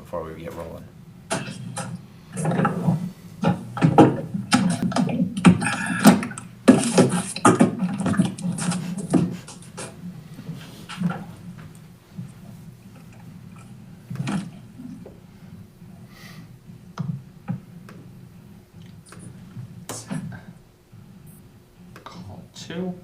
before we get rolling. Call 2.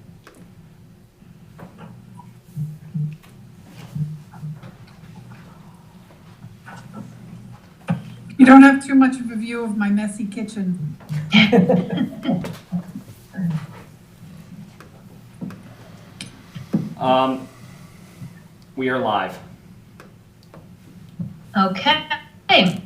You don't have too much of a view of my messy kitchen. We are live. Okay.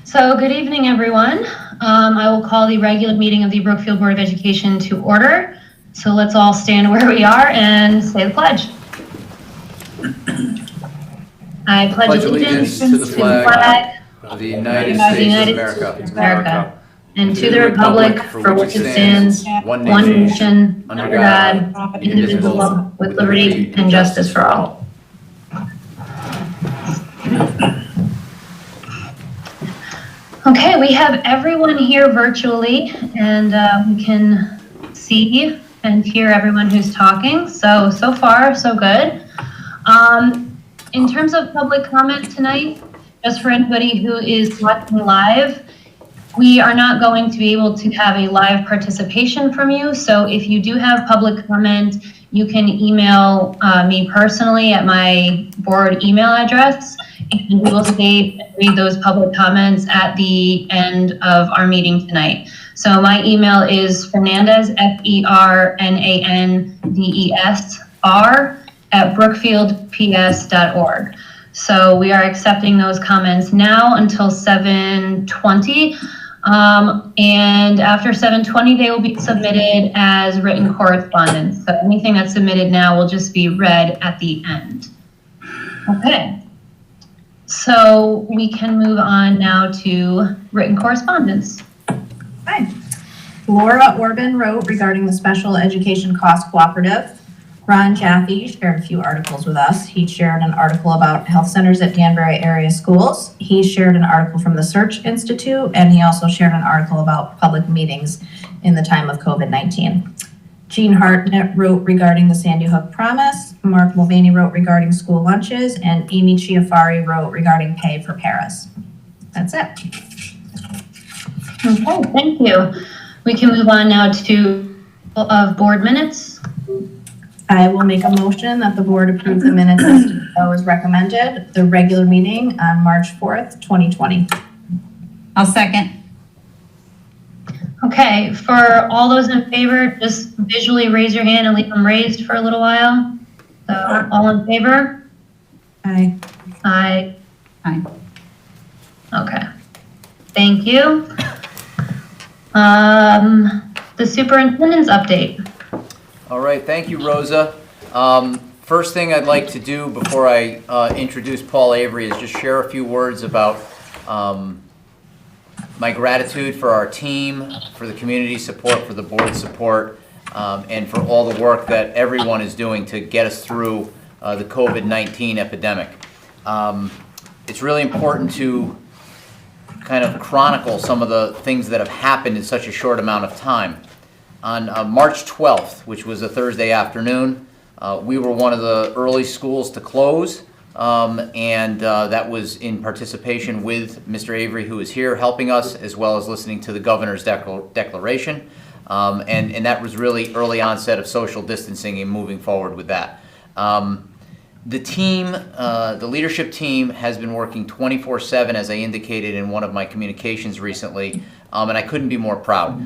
So good evening, everyone. I will call the regular meeting of the Brookfield Board of Education to order. So let's all stand where we are and say the pledge. I pledge allegiance to the flag of the United States of America, and to the republic for which it stands, one nation, under God, indivisible, with liberty and justice for all. Okay, we have everyone here virtually, and we can see and hear everyone who's talking. So far, so good. In terms of public comment tonight, just for anybody who is watching live, we are not going to be able to have a live participation from you. So if you do have public comment, you can email me personally at my board email address, and we will save and read those public comments at the end of our meeting tonight. So my email is Fernandez, FERNANDESR @brookfieldps.org. So we are accepting those comments now until 7:20. And after 7:20, they will be submitted as written correspondence. So anything that's submitted now will just be read at the end. Okay. So we can move on now to written correspondence. Hi. Laura Orban wrote regarding the Special Education Cost Cooperative. Ron Jaffe shared a few articles with us. He shared an article about health centers at Danbury area schools. He shared an article from the Search Institute, and he also shared an article about public meetings in the time of COVID-19. Jean Hartnett wrote regarding the Sandy Hook Promise. Mark Mulvaney wrote regarding school lunches, and Amy Chiafari wrote regarding pay for paras. That's it. Okay, thank you. We can move on now to board minutes. I will make a motion that the board approve the minutes that was recommended, the regular meeting on March 4th, 2020. I'll second. Okay, for all those in favor, just visually raise your hand and leave them raised for a little while. So all in favor? Aye. Aye. Aye. Okay, thank you. The superintendent's update. All right, thank you, Rosa. First thing I'd like to do before I introduce Paul Avery is just share a few words about my gratitude for our team, for the community support, for the board support, and for all the work that everyone is doing to get us through the COVID-19 epidemic. It's really important to kind of chronicle some of the things that have happened in such a short amount of time. On March 12th, which was a Thursday afternoon, we were one of the early schools to close, and that was in participation with Mr. Avery, who is here helping us, as well as listening to the governor's declaration. And that was really early onset of social distancing and moving forward with that. The team, the leadership team, has been working 24/7, as I indicated in one of my communications recently, and I couldn't be more proud.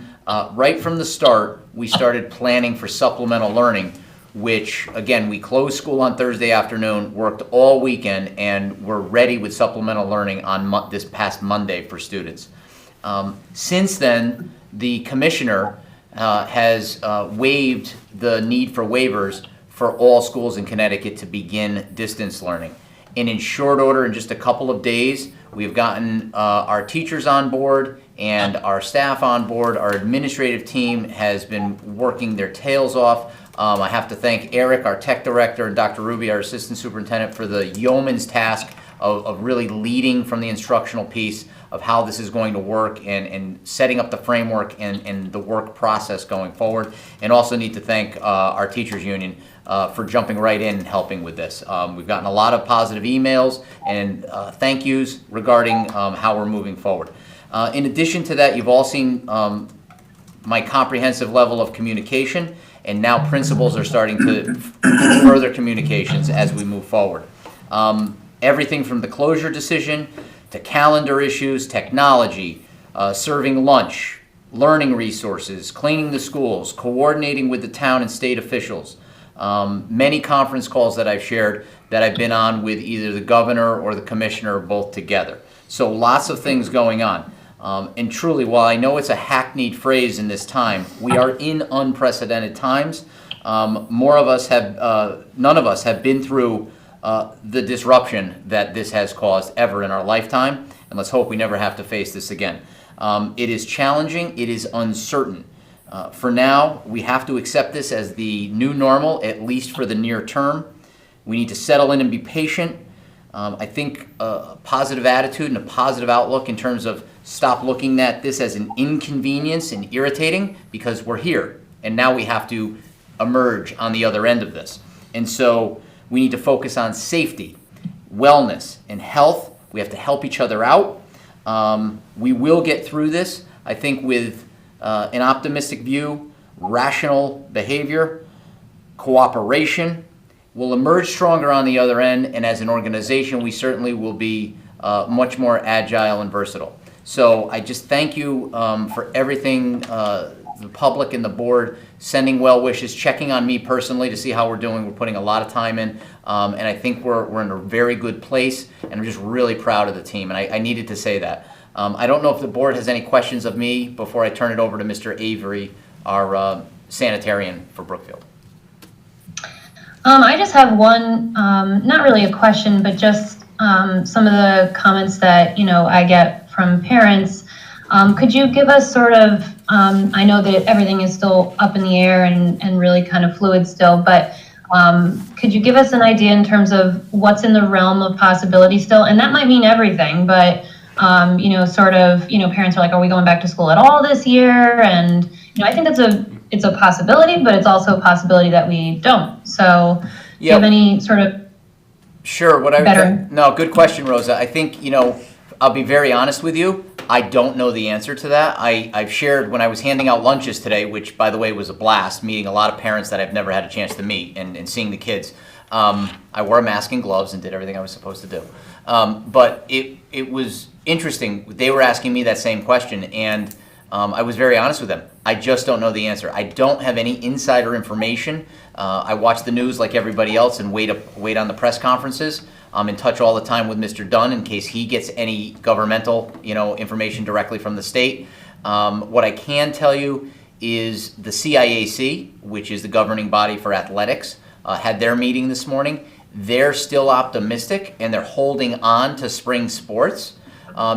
Right from the start, we started planning for supplemental learning, which, again, we closed school on Thursday afternoon, worked all weekend, and we're ready with supplemental learning on this past Monday for students. Since then, the commissioner has waived the need for waivers for all schools in Connecticut to begin distance learning. And in short order, in just a couple of days, we've gotten our teachers on board and our staff on board. Our administrative team has been working their tails off. I have to thank Eric, our tech director, and Dr. Ruby, our assistant superintendent, for the yeoman's task of really leading from the instructional piece of how this is going to work and setting up the framework and the work process going forward. And also need to thank our teachers union for jumping right in and helping with this. We've gotten a lot of positive emails and thank yous regarding how we're moving forward. In addition to that, you've all seen my comprehensive level of communication, and now principals are starting to further communications as we move forward. Everything from the closure decision to calendar issues, technology, serving lunch, learning resources, cleaning the schools, coordinating with the town and state officials. Many conference calls that I've shared that I've been on with either the governor or the commissioner, both together. So lots of things going on. And truly, while I know it's a hackneyed phrase in this time, we are in unprecedented times. None of us have been through the disruption that this has caused ever in our lifetime, and let's hope we never have to face this again. It is challenging, it is uncertain. For now, we have to accept this as the new normal, at least for the near term. We need to settle in and be patient. I think a positive attitude and a positive outlook in terms of stop looking at this as an inconvenience and irritating, because we're here and now we have to emerge on the other end of this. And so we need to focus on safety, wellness, and health. We have to help each other out. We will get through this, I think, with an optimistic view, rational behavior, cooperation. We'll emerge stronger on the other end, and as an organization, we certainly will be much more agile and versatile. So I just thank you for everything, the public and the board sending well wishes, checking on me personally to see how we're doing. We're putting a lot of time in, and I think we're in a very good place, and I'm just really proud of the team, and I needed to say that. I don't know if the board has any questions of me before I turn it over to Mr. Avery, our sanitarian for Brookfield. I just have one, not really a question, but just some of the comments that, I get from parents. Could you give us sort of, I know that everything is still up in the air and really kind of fluid still, but could you give us an idea in terms of what's in the realm of possibility still? And that might mean everything, but, parents are like, are we going back to school at all this year? And, I think it's a possibility, but it's also a possibility that we don't. So do you have any sort of Sure. No, good question, Rosa. I think, I'll be very honest with you. I don't know the answer to that. I've shared when I was handing out lunches today, which, by the way, was a blast, meeting a lot of parents that I've never had a chance to meet and seeing the kids. I wore a mask and gloves and did everything I was supposed to do. But it was interesting. They were asking me that same question, and I was very honest with them. I just don't know the answer. I don't have any insider information. I watch the news like everybody else and wait on the press conferences. I'm in touch all the time with Mr. Dunn in case he gets any governmental, information directly from the state. What I can tell you is the CIAC, which is the governing body for athletics, had their meeting this morning. They're still optimistic and they're holding on to spring sports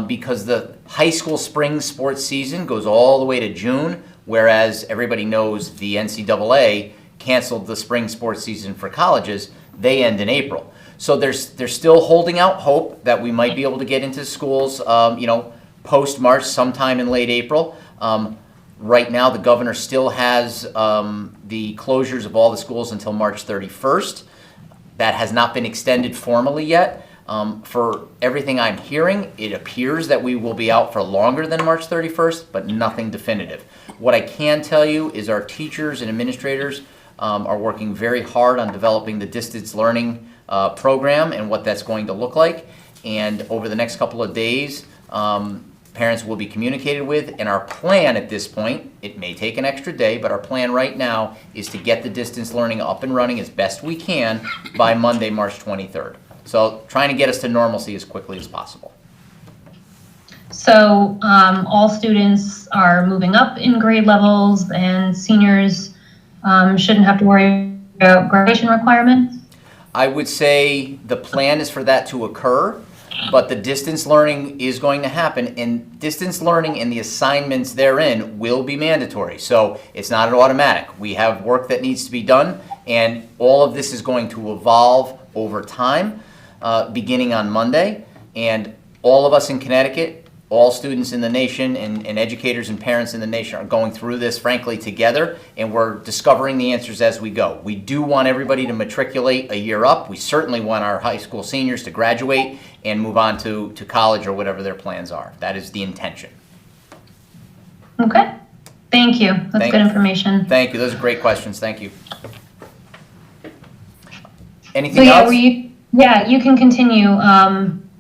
because the high school spring sports season goes all the way to June, whereas everybody knows the NCAA canceled the spring sports season for colleges. They end in April. So they're still holding out hope that we might be able to get into schools, post-March, sometime in late April. Right now, the governor still has the closures of all the schools until March 31st. That has not been extended formally yet. For everything I'm hearing, it appears that we will be out for longer than March 31st, but nothing definitive. What I can tell you is our teachers and administrators are working very hard on developing the distance learning program and what that's going to look like. And over the next couple of days, parents will be communicated with. And our plan at this point, it may take an extra day, but our plan right now is to get the distance learning up and running as best we can by Monday, March 23rd. So trying to get us to normalcy as quickly as possible. So all students are moving up in grade levels and seniors shouldn't have to worry about graduation requirements? I would say the plan is for that to occur, but the distance learning is going to happen, and distance learning and the assignments therein will be mandatory. So it's not an automatic. We have work that needs to be done, and all of this is going to evolve over time. beginning on Monday. And all of us in Connecticut, all students in the nation, and educators and parents in the nation are going through this, frankly, together, and we're discovering the answers as we go. We do want everybody to matriculate a year up. We certainly want our high school seniors to graduate and move on to college or whatever their plans are. That is the intention. Okay, thank you. That's Thank- good information. Thank you. Those are great questions. Thank you. So Anything yeah, else? you can continue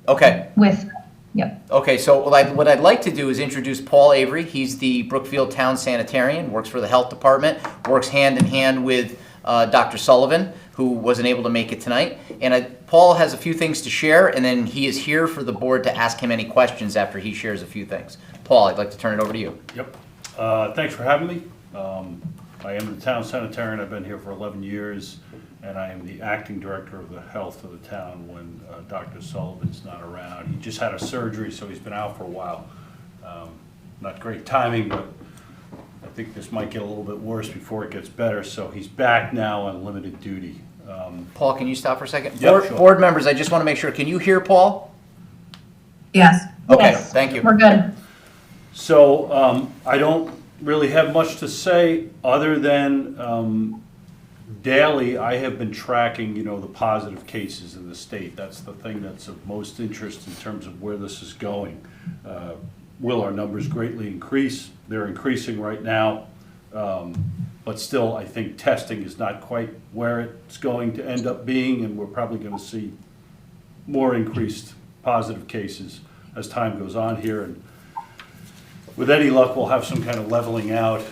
Okay. with, yep. Okay, so what I'd like to do is introduce Paul Avery. He's the Brookfield Town Sanitarian, works for the Health Department, works hand in hand with Dr. Sullivan, who wasn't able to make it tonight. And Paul has a few things to share, and then he is here for the board to ask him any questions after he shares a few things. Paul, I'd like to turn it over to you. Yep. Thanks for having me. I am the town sanitarian. I've been here for 11 years, and I am the acting director of the health of the town when Dr. Sullivan's not around. He just had a surgery, so he's been out for a while. Not great timing, but I think this might get a little bit worse before it gets better, so he's back now on limited duty. Paul, can you stop for a second? Yep, Board, sure. board members, I just want to make sure, can you hear Paul? Yes. Okay, Yes, thank you. We're good. So I don't really have much to say other than daily I have been tracking, the positive cases in the state. That's the thing that's of most interest in terms of where this is going. Will our numbers greatly increase? They're increasing right now, but still I think testing is not quite where it's going to end up being, and we're probably going to see more increased positive cases as time goes on here. And with any luck, we'll have some kind of leveling out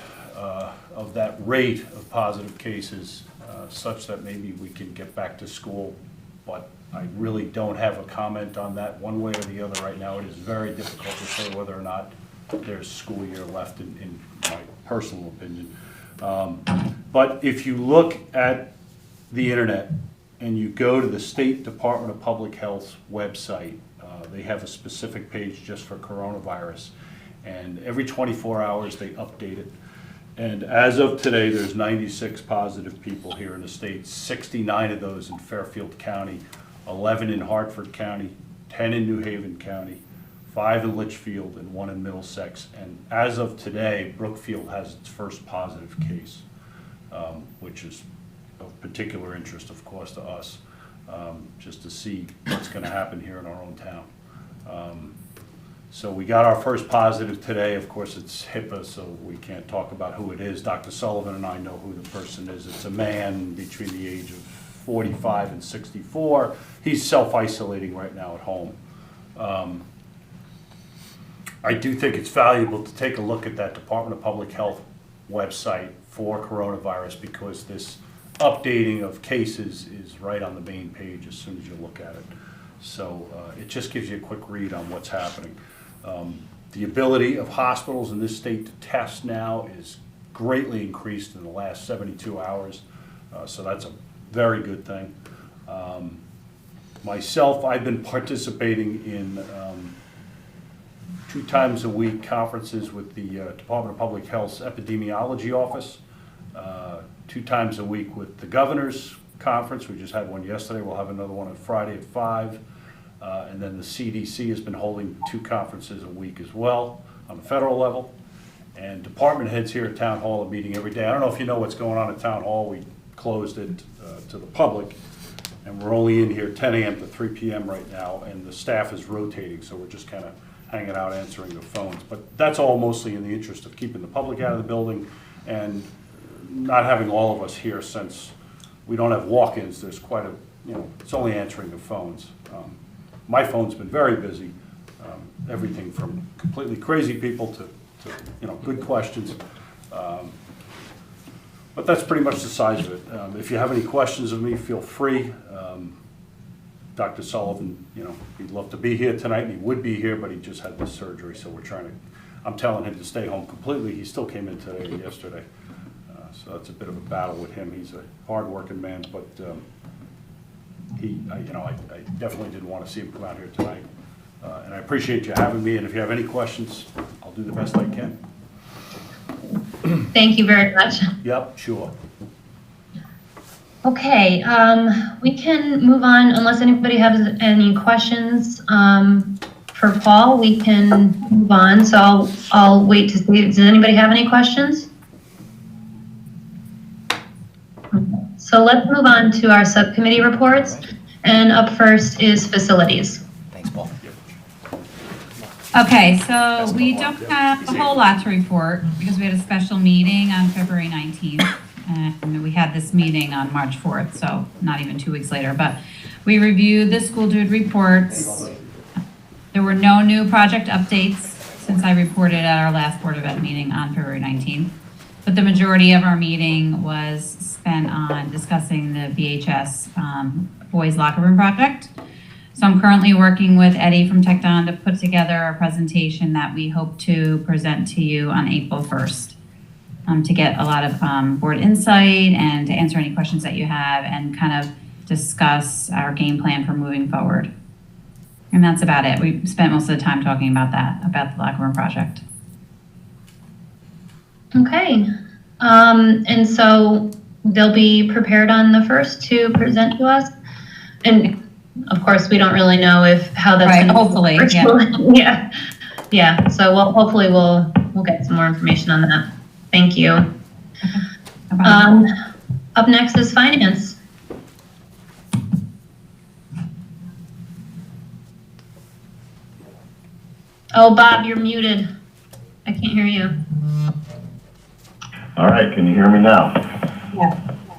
of that rate of positive cases such that maybe we can get back to school. But I really don't have a comment on that one way or the other right now. It is very difficult to say whether or not there's school year left in my personal opinion. But if you look at the internet and you go to the State Department of Public Health's website, they have a specific page just for coronavirus. And every 24 hours, they update it. And as of today, there's 96 positive people here in the state, 69 of those in Fairfield County, 11 in Hartford County, 10 in New Haven County, 5 in Litchfield, and 1 in Middlesex. And as of today, Brookfield has its first positive case, which is of particular interest, of course, to us, just to see what's going to happen here in our own town. So we got our first positive today. Of course, it's HIPAA, so we can't talk about who it is. Dr. Sullivan and I know who the person is. It's a man between the age of 45 and 64. He's self-isolating right now at home. I do think it's valuable to take a look at that Department of Public Health website for coronavirus, because this updating of cases is right on the main page as soon as you look at it. So it just gives you a quick read on what's happening. The ability of hospitals in this state to test now is greatly increased in the last 72 hours, so that's a very good thing. Myself, I've been participating in 2 times a week conferences with the Department of Public Health's epidemiology office, 2 times a week with the governor's conference. We just had one yesterday. We'll have another one on Friday at 5. And then the CDC has been holding 2 conferences a week as well on the federal level. And department heads here at Town Hall are meeting every day. I don't know if you know what's going on at Town Hall. We closed it to the public, and we're only in here 10 a.m. to 3 p.m. right now, and the staff is rotating, so we're just kind of hanging out answering the phones. But that's all mostly in the interest of keeping the public out of the building and not having all of us here, since we don't have walk-ins. There's quite a, it's only answering the phones. My phone's been very busy, everything from completely crazy people to good questions. But that's pretty much the size of it. If you have any questions of me, feel free. Dr. Sullivan, he'd love to be here tonight, and he would be here, but he just had this surgery, so I'm telling him to stay home completely. He still came in today and yesterday. So that's a bit of a battle with him. He's a hard-working man, but I definitely didn't want to see him come out here tonight. And I appreciate you having me, and if you have any questions, I'll do the best I can. Thank you very much. Yep, sure. Okay, we can move on unless anybody has any questions. For Paul, we can move on, so I'll wait to see. Does anybody have any questions? So let's move on to our subcommittee reports. And up first is facilities. Thanks, Paul. Okay, so we don't have a whole lot to report because we had a special meeting on February 19th. And we had this meeting on March 4th, so not even 2 weeks later. But we reviewed the school dude reports. There were no new project updates since I reported at our last Board of Ed meeting on February 19th. But the majority of our meeting was spent on discussing the BHS boys locker room project. So I'm currently working with Eddie from TechDon to put together a presentation that we hope to present to you on April 1st. To get a lot of board insight and to answer any questions that you have and kind of discuss our game plan for moving forward. And that's about it. We spent most of the time talking about that, about the locker room project. Okay, and so they'll be prepared on the 1st to present to us. And of course, we don't really know how that's Right, going to hopefully, yeah. Yeah, so hopefully we'll get some more information on that. Thank you. Up next is finance. Oh, Bob, you're muted. I can't hear you. All right, can you hear me now?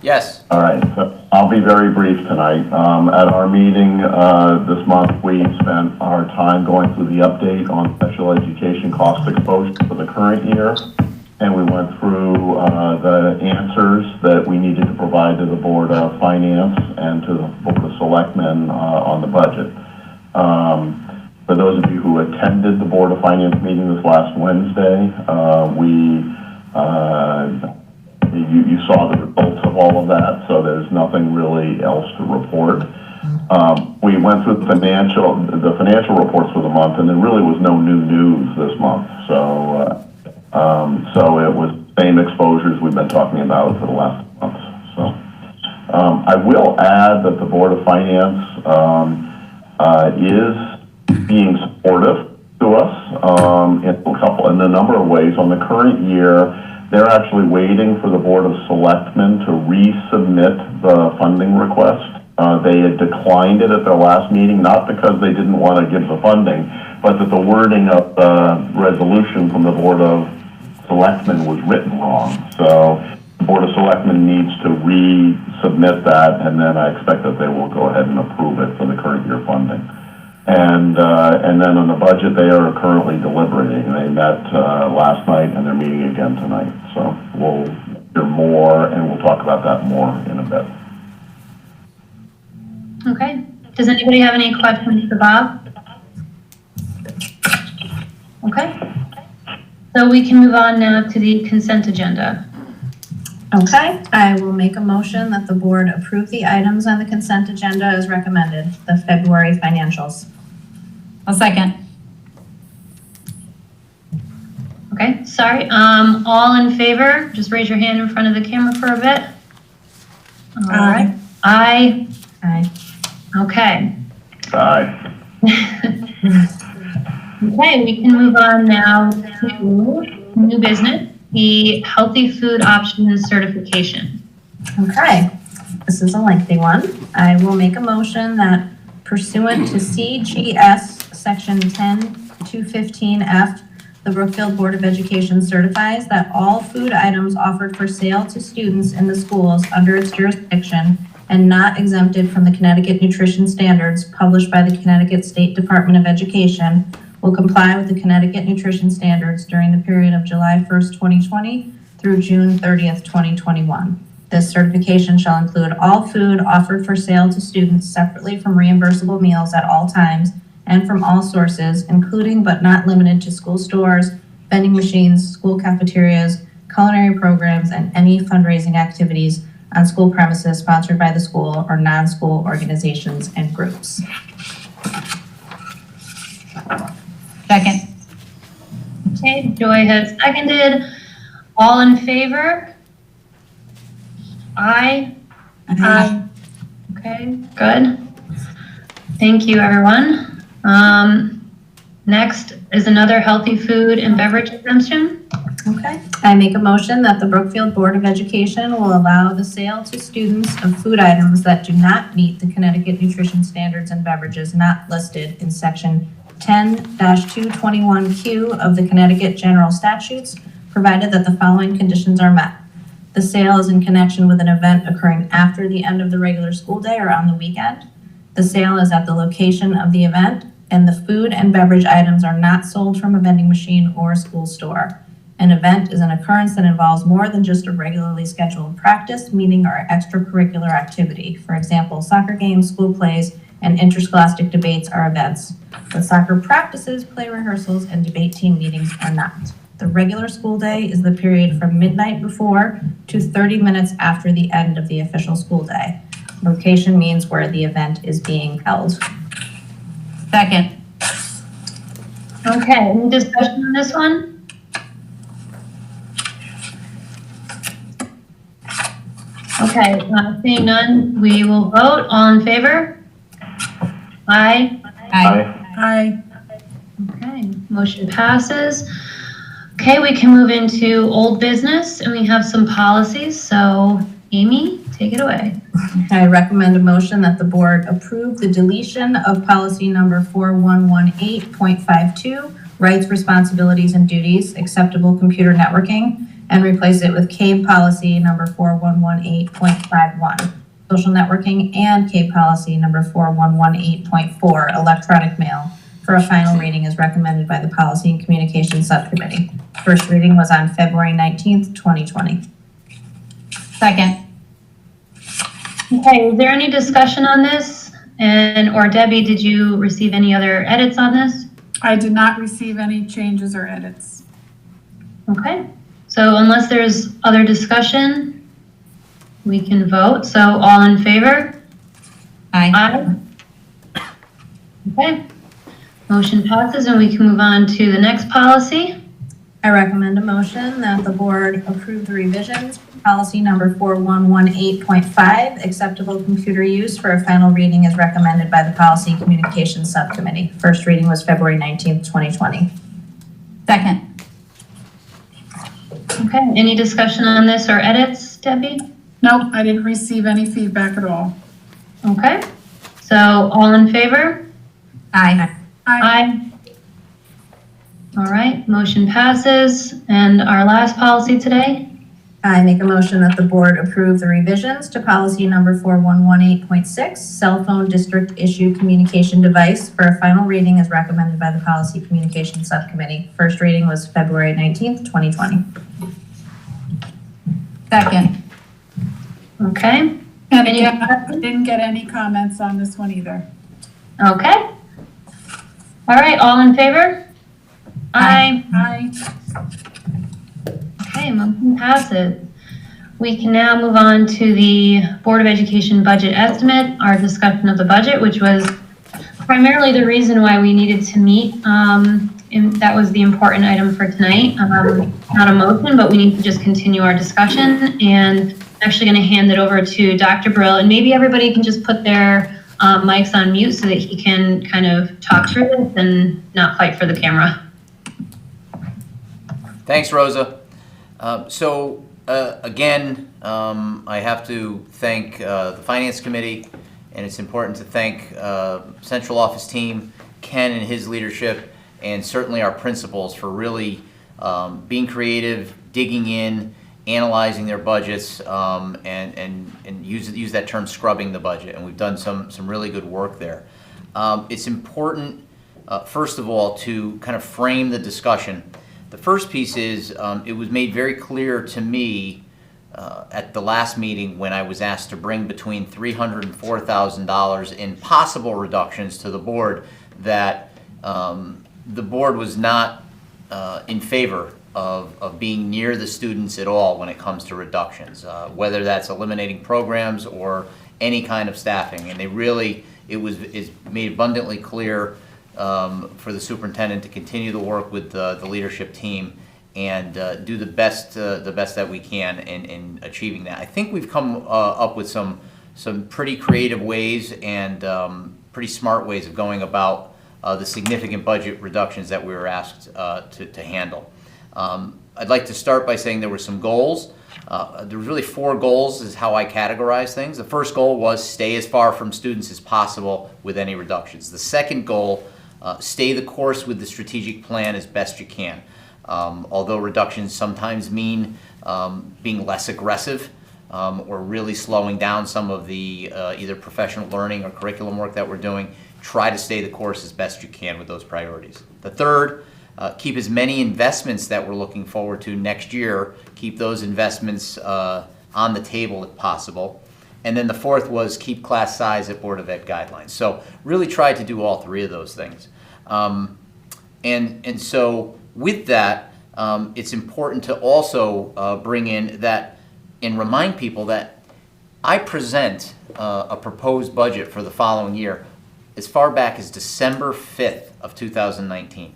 Yes. All right, so I'll be very brief tonight. At our meeting this month, we spent our time going through the update on special education cost exposure for the current year, and we went through the answers that we needed to provide to the Board of Finance and to the Board of Selectmen on the budget. For those of you who attended the Board of Finance meeting this last Wednesday, you saw the results of all of that, so there's nothing really else to report. We went through the financial reports for the month, and there really was no new news this month. So it was same exposures we've been talking about for the last month. So I will add that the Board of Finance is being supportive to us in a number of ways. On the current year, they're actually waiting for the Board of Selectmen to resubmit the funding request. They had declined it at their last meeting, not because they didn't want to give the funding, but that the wording of the resolution from the Board of Selectmen was written wrong. So the Board of Selectmen needs to resubmit that, and then I expect that they will go ahead and approve it for the current year funding. And then on the budget, they are currently deliberating. They met last night, and they're meeting again tonight. So we'll hear more, and we'll talk about that more in a bit. Okay. Does anybody have any questions for Bob? Okay. So we can move on now to the consent agenda. Okay, I will make a motion that the board approve the items on the consent agenda as recommended, the February financials. I'll second. Okay, sorry. All in favor, just raise your hand in front of the camera for a bit. All right. Aye. Aye. Okay. Aye. Okay, we can move on now to new business, the Healthy Food Options Certification. Okay, this is a lengthy one. I will make a motion that pursuant to CGS Section 10215F, the Brookfield Board of Education certifies that all food items offered for sale to students in the schools under its jurisdiction and not exempted from the Connecticut Nutrition Standards published by the Connecticut State Department of Education will comply with the Connecticut Nutrition Standards during the period of July 1st, 2020 through June 30th, 2021. This certification shall include all food offered for sale to students separately from reimbursable meals at all times and from all sources, including but not limited to school stores, vending machines, school cafeterias, culinary programs, and any fundraising activities on school premises sponsored by the school or non-school organizations and groups. Second. Okay, Joy has seconded. All in favor? Aye. Aye. Okay, good. Thank you, everyone. Next is another healthy food and beverage exemption. Okay. I make a motion that the Brookfield Board of Education will allow the sale to students of food items that do not meet the Connecticut nutrition standards and beverages not listed in section 10-221Q of the Connecticut General Statutes, provided that the following conditions are met. The sale is in connection with an event occurring after the end of the regular school day or on the weekend. The sale is at the location of the event, and the food and beverage items are not sold from a vending machine or a school store. An event is an occurrence that involves more than just a regularly scheduled practice, meeting, or extracurricular activity. For example, soccer games, school plays, and interscholastic debates are events. But soccer practices, play rehearsals, and debate team meetings are not. The regular school day is the period from midnight before to 30 minutes after the end of the official school day. Location means where the event is being held. Second. Okay, any discussion on this one? Okay, seeing none, we will vote. All in favor? Aye. Aye. Aye. Okay, motion passes. Okay, we can move into old business, and we have some policies. So Amy, take it away. I recommend a motion that the board approve the deletion of policy number 4118.52, rights, responsibilities, and duties, acceptable computer networking, and replace it with CABE policy number 4118.51, social networking, and CABE policy number 4118.4, electronic mail, for a final reading as recommended by the Policy and Communications Subcommittee. First reading was on February 19th, 2020. Second. Okay, is there any discussion on this? Or Debbie, did you receive any other edits on this? I did not receive any changes or edits. Okay, so unless there's other discussion, we can vote. So all in favor? Aye. Aye. Okay, motion passes, and we can move on to the next policy. I recommend a motion that the board approve the revisions, policy number 4118.5, acceptable computer use, for a final reading as recommended by the Policy and Communications Subcommittee. First reading was February 19th, 2020. Second. Okay, any discussion on this or edits, Debbie? Nope, I didn't receive any feedback at all. Okay, so all in favor? Aye. Aye. All right, motion passes. And our last policy today? I make a motion that the board approve the revisions to policy number 4118.6, cell phone district issue communication device, for a final reading as recommended by the Policy Communication Subcommittee. First reading was February 19th, 2020. Second. And Okay. Any again, I discussion? didn't get any comments on this one either. Okay. All right, all in favor? Aye. Aye. Okay, motion passes. We can now move on to the Board of Education budget estimate, our discussion of the budget, which was primarily the reason why we needed to meet. And that was the important item for tonight. Not a motion, but we need to just continue our discussion. And I'm actually going to hand it over to Dr. Brill, and maybe everybody can just put their mics on mute so that he can kind of talk through this and not fight for the camera. Thanks, Rosa. Again, I have to thank the Finance Committee, and it's important to thank Central Office team, Ken and his leadership, and certainly our principals for really being creative, digging in, analyzing their budgets, and use that term, scrubbing the budget. And we've done some really good work there. It's important, first of all, to kind of frame the discussion. The first piece is, it was made very clear to me at the last meeting when I was asked to bring between $300,000 and $4,000 in possible reductions to the board, that the board was not in favor of being near the students at all when it comes to reductions, whether that's eliminating programs or any kind of staffing. And it's made abundantly clear for the superintendent to continue the work with the leadership team and do the best that we can in achieving that. I think we've come up with some some pretty creative ways and pretty smart ways of going about the significant budget reductions that we were asked to handle. I'd like to start by saying there were some goals. There were really 4 goals is how I categorize things. The first goal was stay as far from students as possible with any reductions. The second goal, stay the course with the strategic plan as best you can. Although reductions sometimes mean being less aggressive or really slowing down some of the either professional learning or curriculum work that we're doing, try to stay the course as best you can with those priorities. The third, keep as many investments that we're looking forward to next year, keep those investments on the table if possible. And then the fourth was keep class size at Board of Ed guidelines. So really tried to do all 3 of those things. And so with that, it's important to also bring in that and remind people that I present a proposed budget for the following year as far back as December 5th of 2019.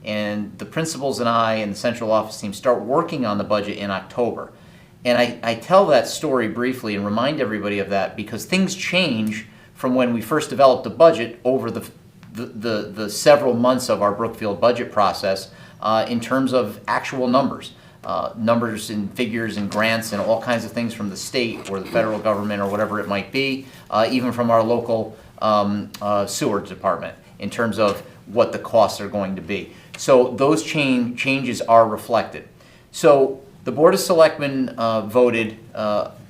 And the principals and I and the central office team start working on the budget in October. And I tell that story briefly and remind everybody of that because things change from when we first developed the budget over the several months of our Brookfield budget process in terms of actual numbers. Numbers and figures and grants and all kinds of things from the state or the federal government or whatever it might be, even from our local sewer department in terms of what the costs are going to be. So those changes are reflected. So the Board of Selectmen voted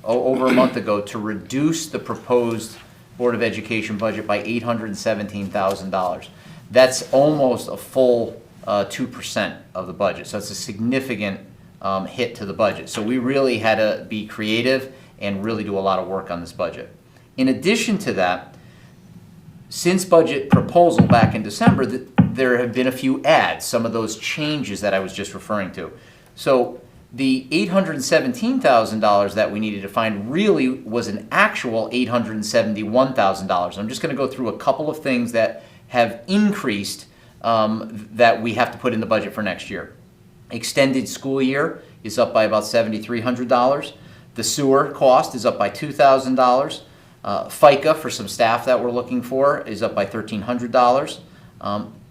over a month ago to reduce the proposed Board of Education budget by $817,000. That's almost a full 2% of the budget. So it's a significant hit to the budget. So we really had to be creative and really do a lot of work on this budget. In addition to that, since budget proposal back in December, there have been a few adds, some of those changes that I was just referring to. So the $817,000 that we needed to find really was an actual $871,000. I'm just going to go through a couple of things that have increased that we have to put in the budget for next year. Extended school year is up by about $7,300. The sewer cost is up by $2,000. FICA for some staff that we're looking for is up by $1,300.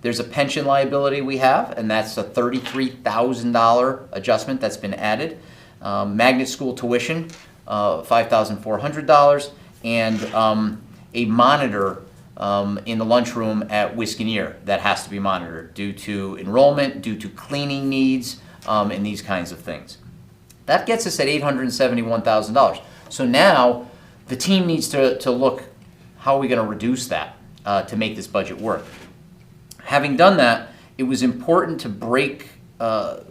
There's a pension liability we have, and that's a $33,000 adjustment that's been added. Magnet school tuition, $5,400, and a monitor in the lunchroom at Wisconnier that has to be monitored due to enrollment, due to cleaning needs, and these kinds of things. That gets us at $871,000. So now the team needs to look, how are we going to reduce that to make this budget work? Having done that, it was important to break, Ken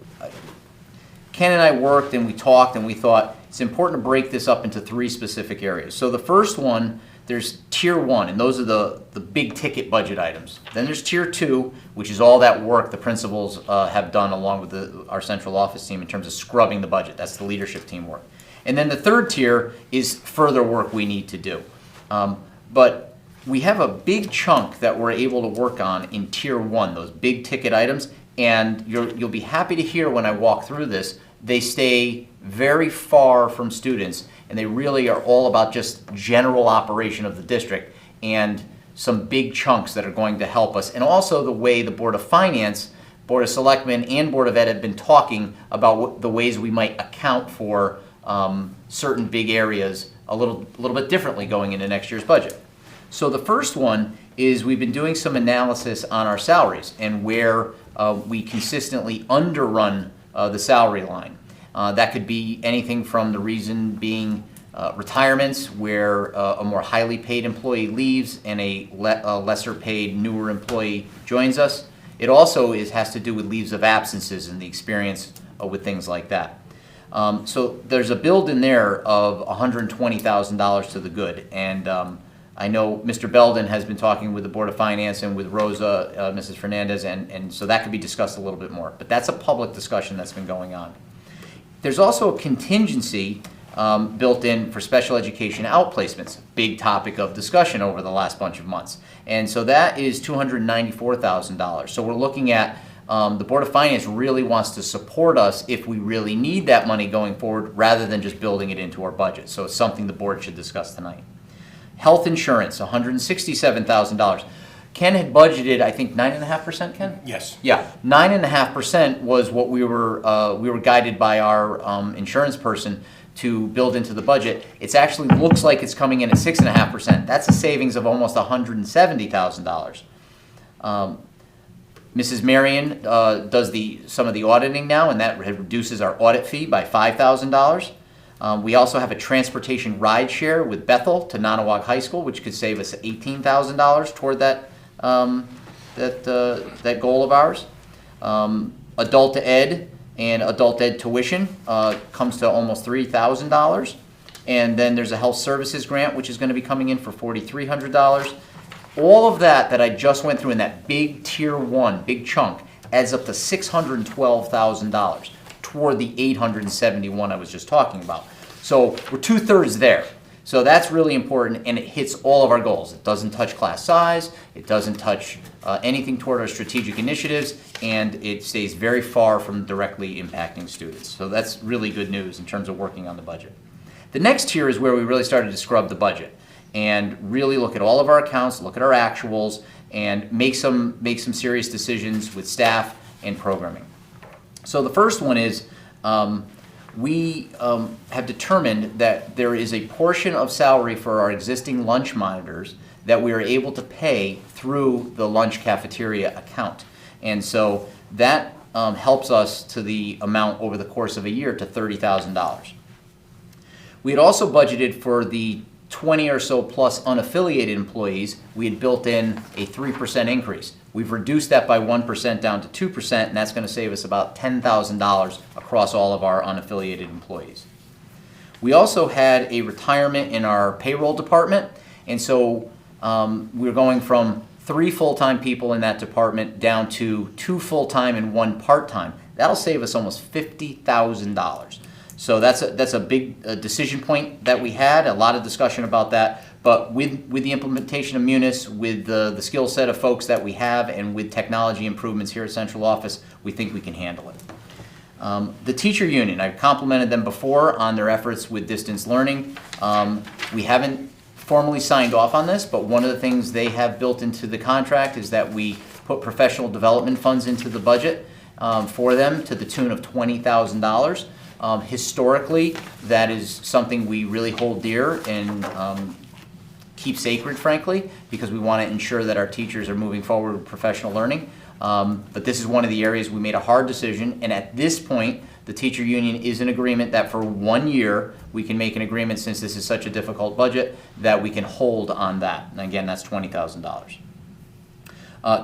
and I worked and we talked and we thought it's important to break this up into 3 specific areas. So the first one, there's tier 1, and those are the big ticket budget items. Then there's tier 2, which is all that work the principals have done along with our central office team in terms of scrubbing the budget. That's the leadership team work. And then the third tier is further work we need to do. But we have a big chunk that we're able to work on in tier 1, those big ticket items, and you'll be happy to hear when I walk through this, they stay very far from students, and they really are all about just general operation of the district and some big chunks that are going to help us. And also the way the Board of Finance, Board of Selectmen, and Board of Ed have been talking about the ways we might account for certain big areas a little bit differently going into next year's budget. So the first one is we've been doing some analysis on our salaries and where we consistently underrun the salary line. That could be anything from the reason being retirements, where a more highly paid employee leaves and a lesser paid newer employee joins us. It also has to do with leaves of absences and the experience with things like that. So there's a build in there of $120,000 to the good, and I know Mr. Belden has been talking with the Board of Finance and with Rosa, Mrs. Fernandez, and so that could be discussed a little bit more. But that's a public discussion that's been going on. There's also a contingency built in for special education outplacements, big topic of discussion over the last bunch of months. And so that is $294,000. So we're looking at the Board of Finance really wants to support us if we really need that money going forward rather than just building it into our budget. So it's something the board should discuss tonight. Health insurance, $167,000. Ken had budgeted, I think, 9.5%, Ken? Yes. Yeah, 9.5% was what we were guided by our insurance person to build into the budget. It's actually looks like it's coming in at 6.5%. That's a savings of almost $170,000. Mrs. Marion does some of the auditing now, and that reduces our audit fee by $5,000. We also have a transportation ride share with Bethel to Nonawag High School, which could save us $18,000 toward that goal of ours. Adult ed and adult ed tuition comes to almost $3,000. And then there's a health services grant, which is going to be coming in for $4,300. All of that I just went through in that big tier 1, big chunk, adds up to $612,000 toward the $871 I was just talking about. So we're 2/3 there. So that's really important, and it hits all of our goals. It doesn't touch class size, it doesn't touch anything toward our strategic initiatives, and it stays very far from directly impacting students. So that's really good news in terms of working on the budget. The next tier is where we really started to scrub the budget and really look at all of our accounts, look at our actuals, and make some serious decisions with staff and programming. So the first one is we have determined that there is a portion of salary for our existing lunch monitors that we are able to pay through the lunch cafeteria account. And so that helps us to the amount over the course of a year to $30,000. We had also budgeted for the 20 or so plus unaffiliated employees. We had built in a 3% increase. We've reduced that by 1% down to 2%, and that's going to save us about $10,000 across all of our unaffiliated employees. We also had a retirement in our payroll department, and so we're going from 3 full-time people in that department down to 2 full-time and 1 part-time. That'll save us almost $50,000. So that's a big decision point that we had, a lot of discussion about that. But with the implementation of Munis, with the skill set of folks that we have, and with technology improvements here at Central Office, we think we can handle it. The teacher union, I've complimented them before on their efforts with distance learning. We haven't formally signed off on this, but one of the things they have built into the contract is that we put professional development funds into the budget for them to the tune of $20,000. Historically, that is something we really hold dear and keep sacred, frankly, because we want to ensure that our teachers are moving forward with professional learning. But this is one of the areas we made a hard decision, and at this point, the teacher union is in agreement that for 1 year, we can make an agreement, since this is such a difficult budget, that we can hold on that. And again, that's $20,000.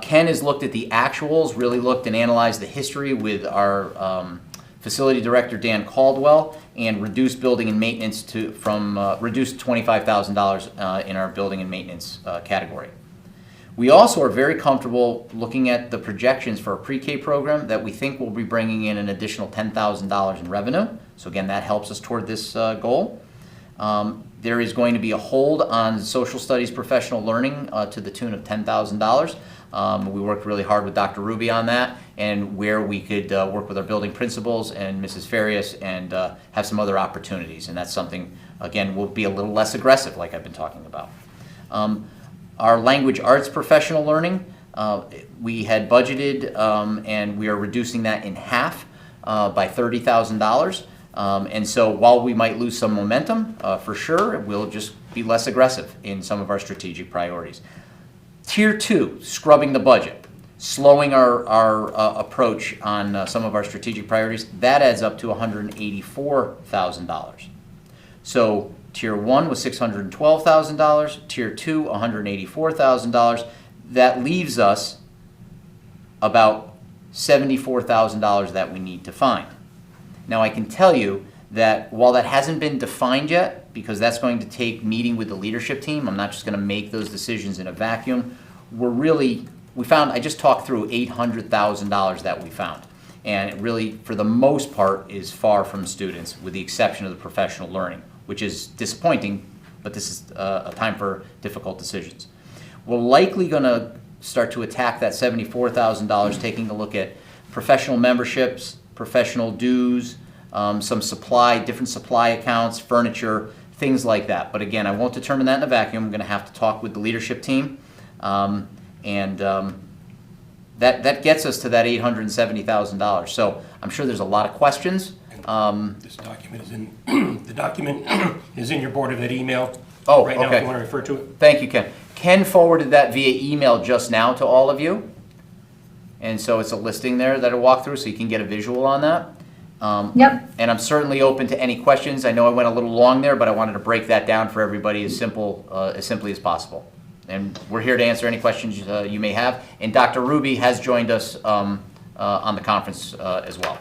Ken has looked at the actuals, really looked and analyzed the history with our facility director, Dan Caldwell, and reduced building and maintenance reduced $25,000 in our building and maintenance category. We also are very comfortable looking at the projections for our pre-K program that we think will be bringing in an additional $10,000 in revenue. So again, that helps us toward this goal. There is going to be a hold on social studies professional learning to the tune of $10,000. We worked really hard with Dr. Ruby on that, and where we could work with our building principals and Mrs. Farias and have some other opportunities. And that's something, again, will be a little less aggressive, like I've been talking about. Our language arts professional learning, we had budgeted, and we are reducing that in half by $30,000. And so while we might lose some momentum, for sure, we'll just be less aggressive in some of our strategic priorities. Tier 2, scrubbing the budget, slowing our approach on some of our strategic priorities, that adds up to $184,000. So Tier 1 was $612,000, Tier 2, $184,000. That leaves us about $74,000 that we need to find. Now, I can tell you that while that hasn't been defined yet, because that's going to take meeting with the leadership team, I'm not just going to make those decisions in a vacuum. I just talked through $800,000 that we found. And it really, for the most part, is far from students, with the exception of the professional learning, which is disappointing, but this is a time for difficult decisions. We're likely going to start to attack that $74,000, taking a look at professional memberships, professional dues, some different supply accounts, furniture, things like that. But again, I won't determine that in a vacuum. I'm going to have to talk with the leadership team, that gets us to that $870,000. So I'm sure there's a lot of questions. This document is in, the document is in your board of ed email. Oh, Right now, okay. if you want to refer to it. Thank you, Ken. Ken forwarded that via email just now to all of you. And so it's a listing there that I walk through so you can get a visual on that. Yep. And I'm certainly open to any questions. I know I went a little long there, but I wanted to break that down for everybody as simply as possible. And we're here to answer any questions you may have. And Dr. Ruby has joined us on the conference as well.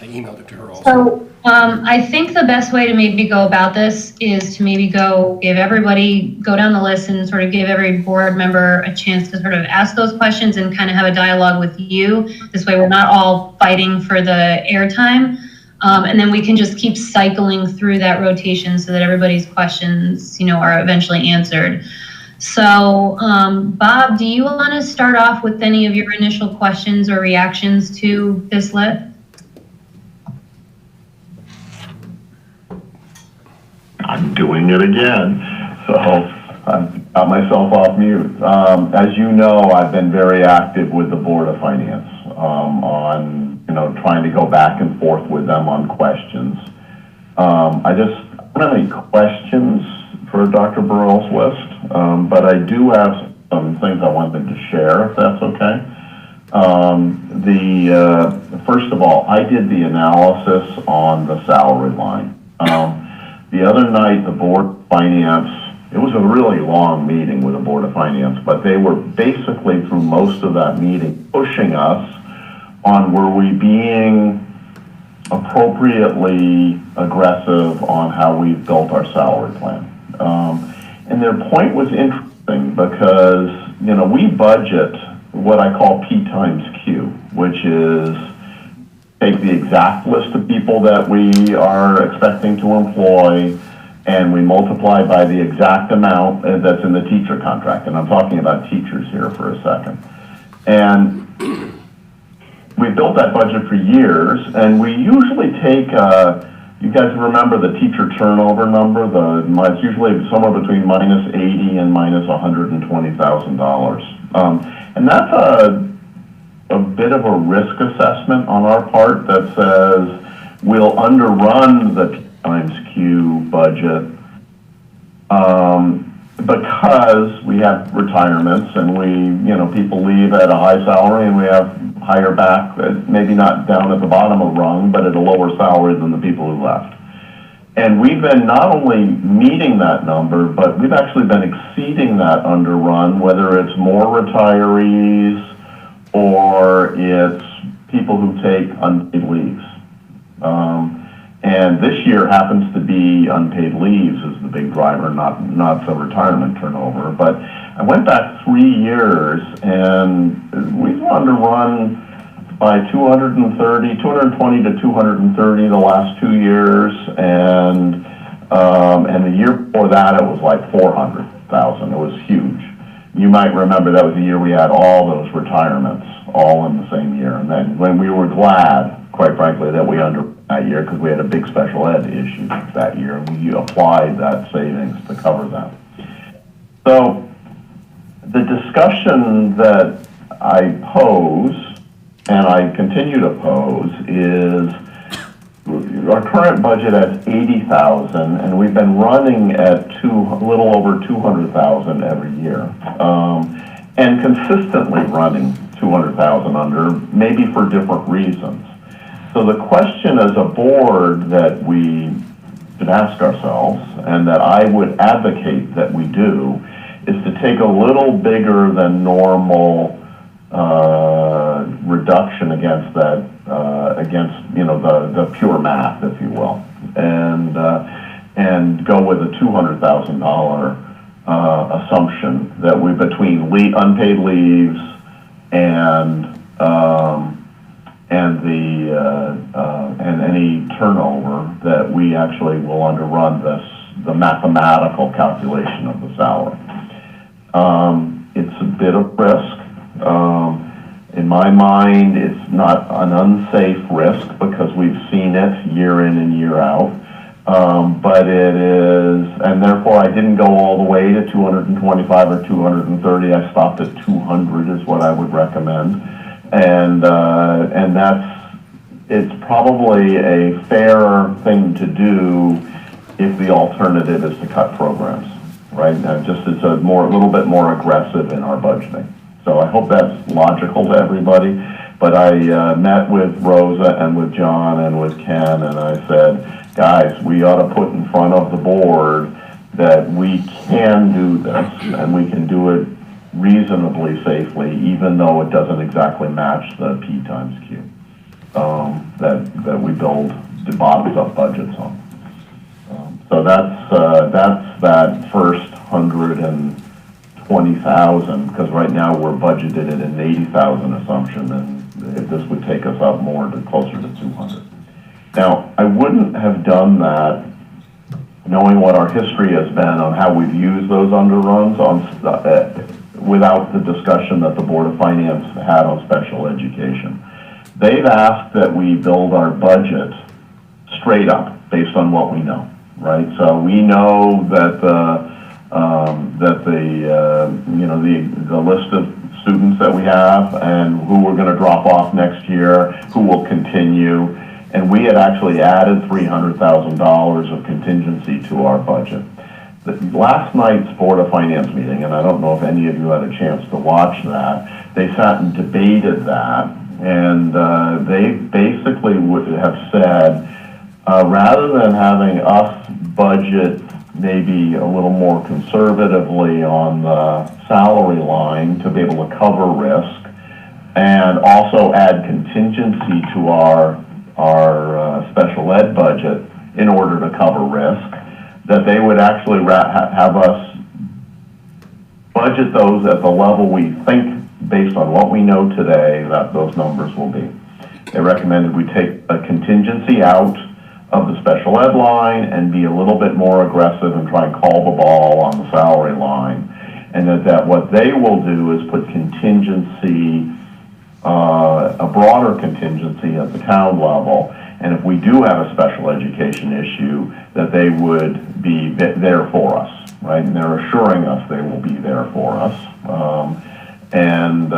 I emailed it to her also. So, I think the best way to maybe go about this is to maybe go down the list and sort of give every board member a chance to sort of ask those questions and kind of have a dialogue with you. This way we're not all fighting for the airtime. And then we can just keep cycling through that rotation so that everybody's questions, are eventually answered. So, Bob, do you want to start off with any of your initial questions or reactions to this lit? I'm doing it again, so I've got myself off mute. As you know, I've been very active with the Board of Finance on, trying to go back and forth with them on questions. I don't have any questions for Dr. Burrell's list, but I do have some things I wanted to share, if that's okay. First of all, I did the analysis on the salary line. The other night, the Board of Finance, it was a really long meeting with the Board of Finance, but they were basically through most of that meeting pushing us on were we being appropriately aggressive on how we've built our salary plan. And their point was interesting because, we budget what I call P times Q, which is take the exact list of people that we are expecting to employ, and we multiply by the exact amount that's in the teacher contract. And I'm talking about teachers here for a second. And we built that budget for years, and we usually take, you guys remember the teacher turnover number? It's usually somewhere between -80 and -$120,000. And that's a bit of a risk assessment on our part that says we'll underrun the P times Q budget because we have retirements and people leave at a high salary and we have higher back, maybe not down at the bottom of the rung, but at a lower salary than the people who left. And we've been not only meeting that number, but we've actually been exceeding that underrun, whether it's more retirees or it's people who take unpaid leaves. And this year happens to be unpaid leaves is the big driver, not the retirement turnover. But I went back 3 years and we've underrun by 220 to 230 the last 2 years. And the year before that, it was like 400,000. It was huge. You might remember that was the year we had all those retirements all in the same year. And then when we were glad, quite frankly, that we underran that year because we had a big special ed issue that year. We applied that savings to cover that. So the discussion that I pose, and I continue to pose, is our current budget at 80,000, and we've been running at a little over 200,000 every year, and consistently running 200,000 under, maybe for different reasons. So the question as a board that we should ask ourselves, and that I would advocate that we do, is to take a little bigger than normal reduction against that, the pure math, if you will, and go with a $200,000 assumption that we between unpaid leaves and any turnover that we actually will underrun the mathematical calculation of the salary. It's a bit of risk. In my mind, it's not an unsafe risk because we've seen it year in and year out. But it is, and therefore I didn't go all the way to 225 or 230. I stopped at 200 is what I would recommend. And it's probably a fair thing to do if the alternative is to cut programs, right? And just it's a little bit more aggressive in our budgeting. So I hope that's logical to everybody. But I met with Rosa and with John and with Ken, and I said, guys, we ought to put in front of the board that we can do this, and we can do it reasonably safely, even though it doesn't exactly match the P times Q that we build the bottoms-up budgets on. So that's that first 120,000, because right now we're budgeted at an 80,000 assumption, and if this would take us up more to closer to 200. Now, I wouldn't have done that knowing what our history has been on how we've used those underruns without the discussion that the Board of Finance had on special education. They've asked that we build our budget straight up based on what we know, right? So we know that the list of students that we have and who we're going to drop off next year, who will continue. And we had actually added $300,000 of contingency to our budget. Last night's Board of Finance meeting, and I don't know if any of you had a chance to watch that, they sat and debated that, and they basically would have said, rather than having us budget maybe a little more conservatively on the salary line to be able to cover risk, and also add contingency to our special ed budget in order to cover risk, that they would actually have us budget those at the level we think, based on what we know today, that those numbers will be. They recommended we take a contingency out of the special ed line and be a little bit more aggressive and try and call the ball on the salary line. And that what they will do is put contingency, a broader contingency at the town level. And if we do have a special education issue, that they would be there for us, right? And they're assuring us they will be there for us. And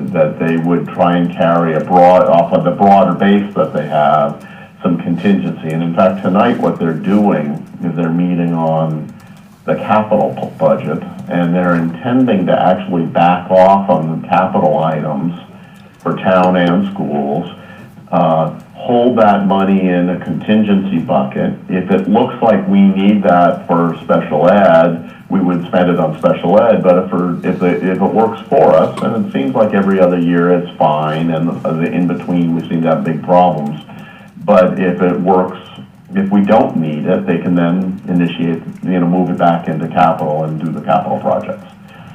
that they would try and carry off of the broader base that they have, some contingency. And in fact, tonight what they're doing is they're meeting on the capital budget, and they're intending to actually back off on the capital items for town and schools, hold that money in a contingency bucket. If it looks like we need that for special ed, we would spend it on special ed, but if it works for us, and it seems like every other year it's fine, and in between we seem to have big problems, but if it works, if we don't need it, they can then initiate, move it back into capital and do the capital projects.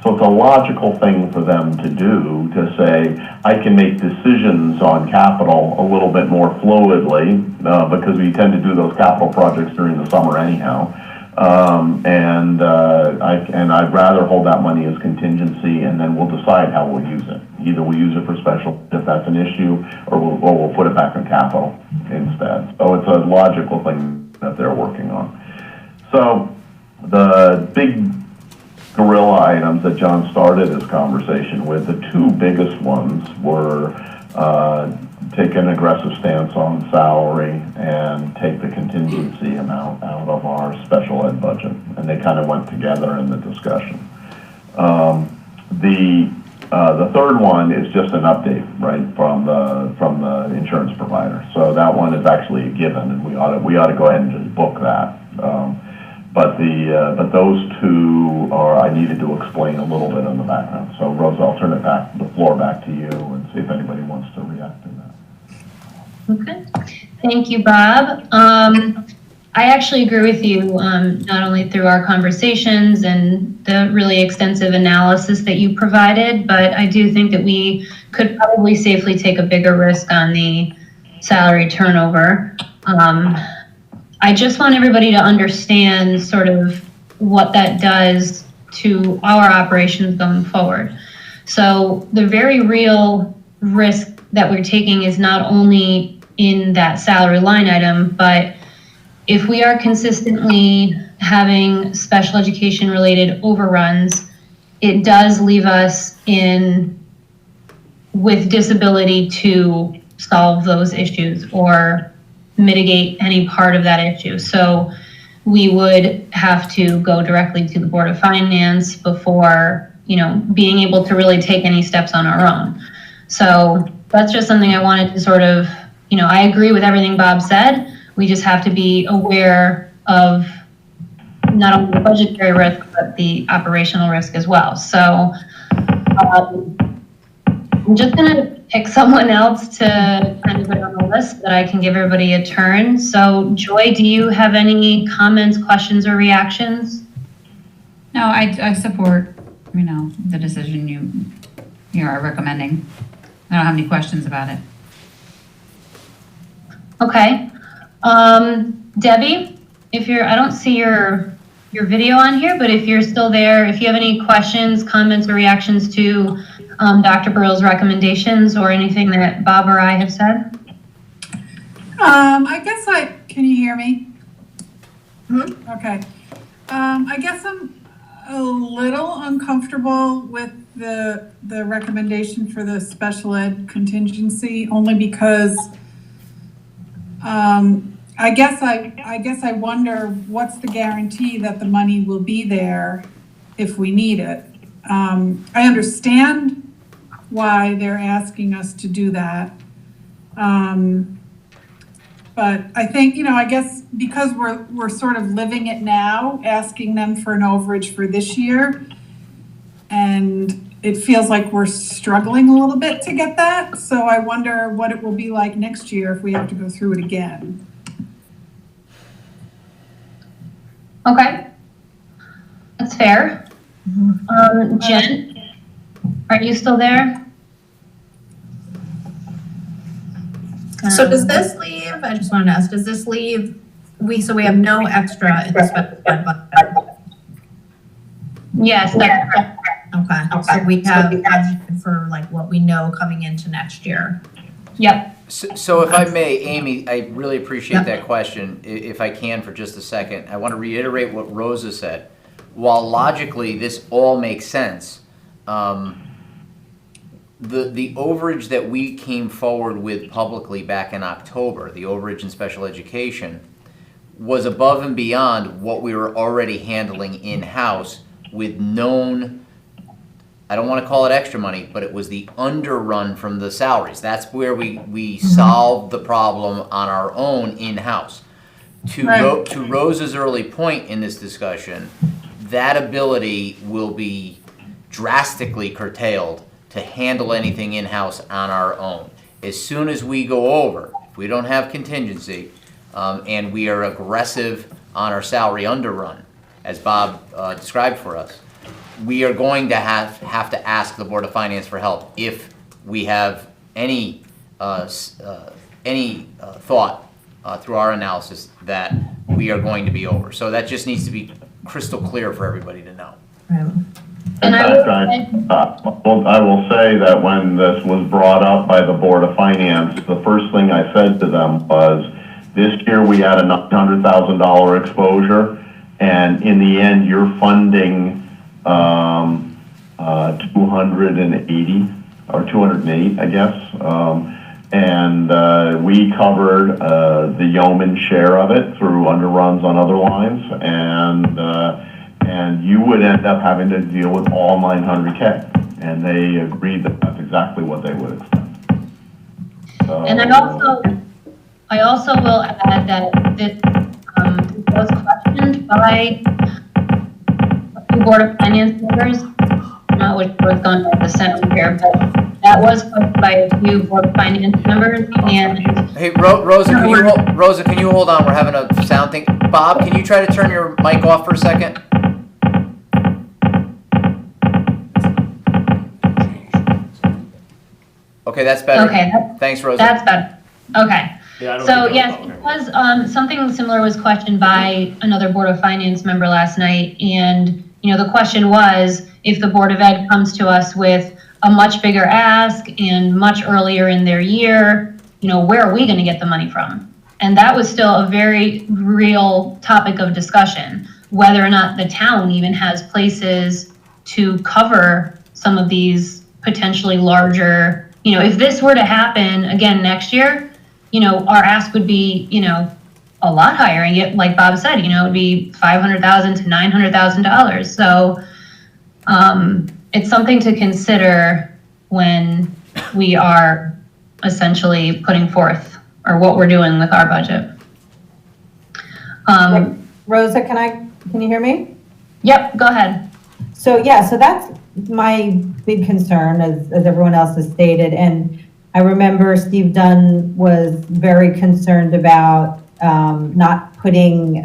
So it's a logical thing for them to do, to say, I can make decisions on capital a little bit more fluidly, because we tend to do those capital projects during the summer anyhow. I'd rather hold that money as contingency, and then we'll decide how we'll use it. Either we'll use it for special, if that's an issue, or we'll put it back in capital instead. So it's a logical thing that they're working on. So the big gorilla items that John started his conversation with, the two biggest ones were take an aggressive stance on salary and take the contingency amount out of our special ed budget. And they kind of went together in the discussion. The third one is just an update, right, from the insurance provider. So that one is actually a given, and we ought to go ahead and just book that. But those two are, I needed to explain a little bit in the background. So Rosa, I'll turn the floor back to you and see if anybody wants to react to that. Okay, thank you, Bob. I actually agree with you, not only through our conversations and the really extensive analysis that you provided, but I do think that we could probably safely take a bigger risk on the salary turnover. I just want everybody to understand sort of what that does to our operations going forward. So the very real risk that we're taking is not only in that salary line item, but if we are consistently having special education related overruns, it does leave us with disability to solve those issues or mitigate any part of that issue. So we would have to go directly to the Board of Finance before, being able to really take any steps on our own. So that's just something I wanted to sort of, I agree with everything Bob said. We just have to be aware of not only the budgetary risk, but the operational risk as well. So I'm just going to pick someone else to kind of put on the list that I can give everybody a turn. So Joy, do you have any comments, questions, or reactions? No, I support, the decision you are recommending. I don't have any questions about it. Okay. Debbie, I don't see your video on here, but if you're still there, if you have any questions, comments, or reactions to Dr. Burrell's recommendations or anything that Bob or I have said? Can you hear me? Mhm. Okay. I guess I'm a little uncomfortable with the recommendation for the special ed contingency, only because I guess I wonder what's the guarantee that the money will be there if we need it. I understand why they're asking us to do that. But I think, I guess because we're sort of living it now, asking them for an overage for this year, and it feels like we're struggling a little bit to get that. So I wonder what it will be like next year if we have to go through it again. Okay. That's fair. Jen, are you still there? So does this leave, I just wanted to ask, does this leave, so we have no extra in the special ed budget? Yes, that's correct. Okay, so we have budgeted for like what we know coming into next year. Yep. So if I may, Amy, I really appreciate Yep. that question. If I can for just a second, I want to reiterate what Rosa said. While logically this all makes sense, the overage that we came forward with publicly back in October, the overage in special education, was above and beyond what we were already handling in-house with known, I don't want to call it extra money, but it was the underrun from the salaries. That's where we solved the problem on our own in-house. Right. To Rosa's early point in this discussion, that ability will be drastically curtailed to handle anything in-house on our own. As soon as we go over, if we don't have contingency, and we are aggressive on our salary underrun, as Bob described for us, we are going to have to ask the Board of Finance for help if we have any thought through our analysis that we are going to be over. So that just needs to be crystal clear for everybody to know. And In fact, I will say that when this was brought up by the Board of Finance, the first thing I said to them was, this year we had a $900,000 exposure, and in the end, you're funding 280 or 208, I guess. And we covered the yeoman share of it through underruns on other lines, and you would end up having to deal with all 900K. And they agreed that that's exactly what they would expect. So, And I also will add that this was questioned by the Board of Finance members, which was done by the Senate here, but that was questioned by a few Board of Finance members, and Hey, Rosa, can you hold on? We're having a sound thing. Bob, can you try to turn your mic off for a second? Okay, that's better. Okay, Thanks, Rosa. that's better. Okay. Yeah, I don't So think yes, okay. it was, something similar was questioned by another Board of Finance member last night. And, the question was, if the Board of Ed comes to us with a much bigger ask and much earlier in their year, where are we going to get the money from? And that was still a very real topic of discussion, whether or not the town even has places to cover some of these potentially larger, if this were to happen again next year, our ask would be, a lot higher. And yet, like Bob said, it would be $500,000 to $900,000. So it's something to consider when we are essentially putting forth, or what we're doing with our budget. Rosa, can you hear me? Yep, go ahead. So that's my big concern, as everyone else has stated. And I remember Steve Dunn was very concerned about not putting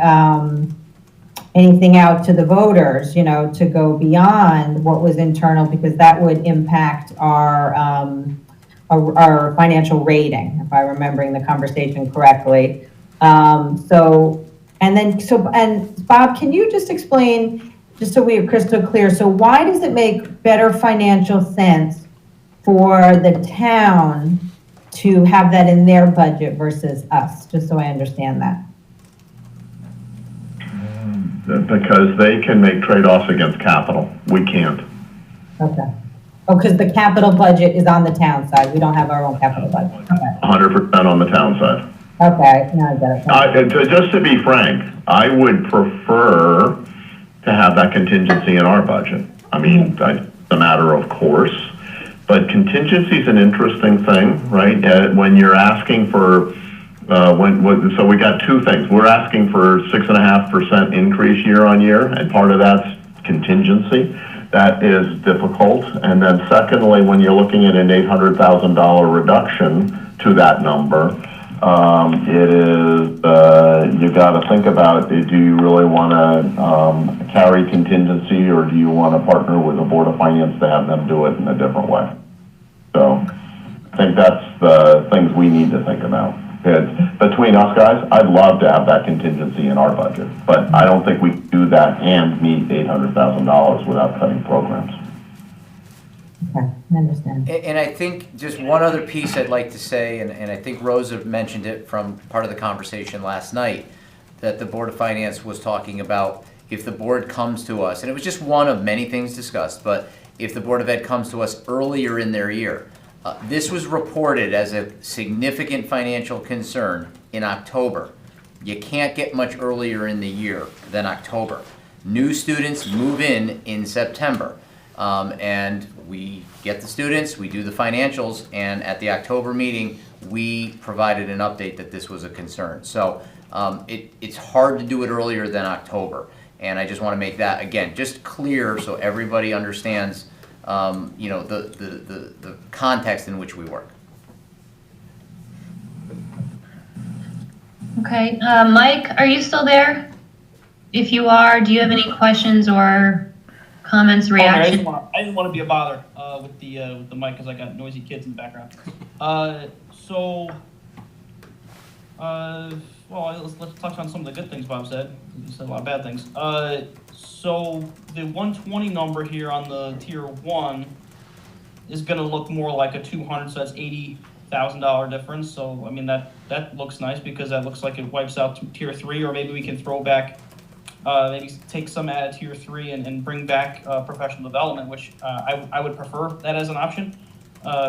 anything out to the voters, to go beyond what was internal, because that would impact our financial rating, if I'm remembering the conversation correctly. And Bob, can you just explain, just so we are crystal clear, so why does it make better financial sense for the town to have that in their budget versus us, just so I understand that? Because they can make trade-offs against capital. We can't. Okay. Oh, because the capital budget is on the town side. We don't have our own capital budget. Okay. 100% on the town side. Okay, now I get it. Just to be frank, I would prefer to have that contingency in our budget. I mean, it's a matter of course, but contingency is an interesting thing, right? When you're asking for, so we got two things. We're asking for 6.5% increase year on year, and part of that's contingency. That is difficult. And then secondly, when you're looking at an $800,000 reduction to that number, it is, you got to think about, do you really want to carry contingency, or do you want to partner with the Board of Finance to have them do it in a different way? So I think that's the things we need to think about. Between us guys, I'd love to have that contingency in our budget, but I don't think we can do that and meet $800,000 without cutting programs. Okay, I understand. And I think just one other piece I'd like to say, and I think Rosa mentioned it from part of the conversation last night, that the Board of Finance was talking about, if the board comes to us, and it was just one of many things discussed, but if the Board of Ed comes to us earlier in their year, this was reported as a significant financial concern in October. You can't get much earlier in the year than October. New students move in September. And we get the students, we do the financials, and at the October meeting, we provided an update that this was a concern. So it's hard to do it earlier than October. And I just want to make that, again, just clear so everybody understands the context in which we work. Okay, Mike, are you still there? If you are, do you have any questions or comments, reactions? I didn't want to be a bother with the mic because I got noisy kids in the background. Let's touch on some of the good things Bob said. You said a lot of bad things. So the 120 number here on the tier 1 is going to look more like a 200, so that's $80,000 difference. So I mean that looks nice because that looks like it wipes out tier 3, or maybe we can throw back. Maybe take some out of tier 3 and bring back professional development, which I would prefer that as an option.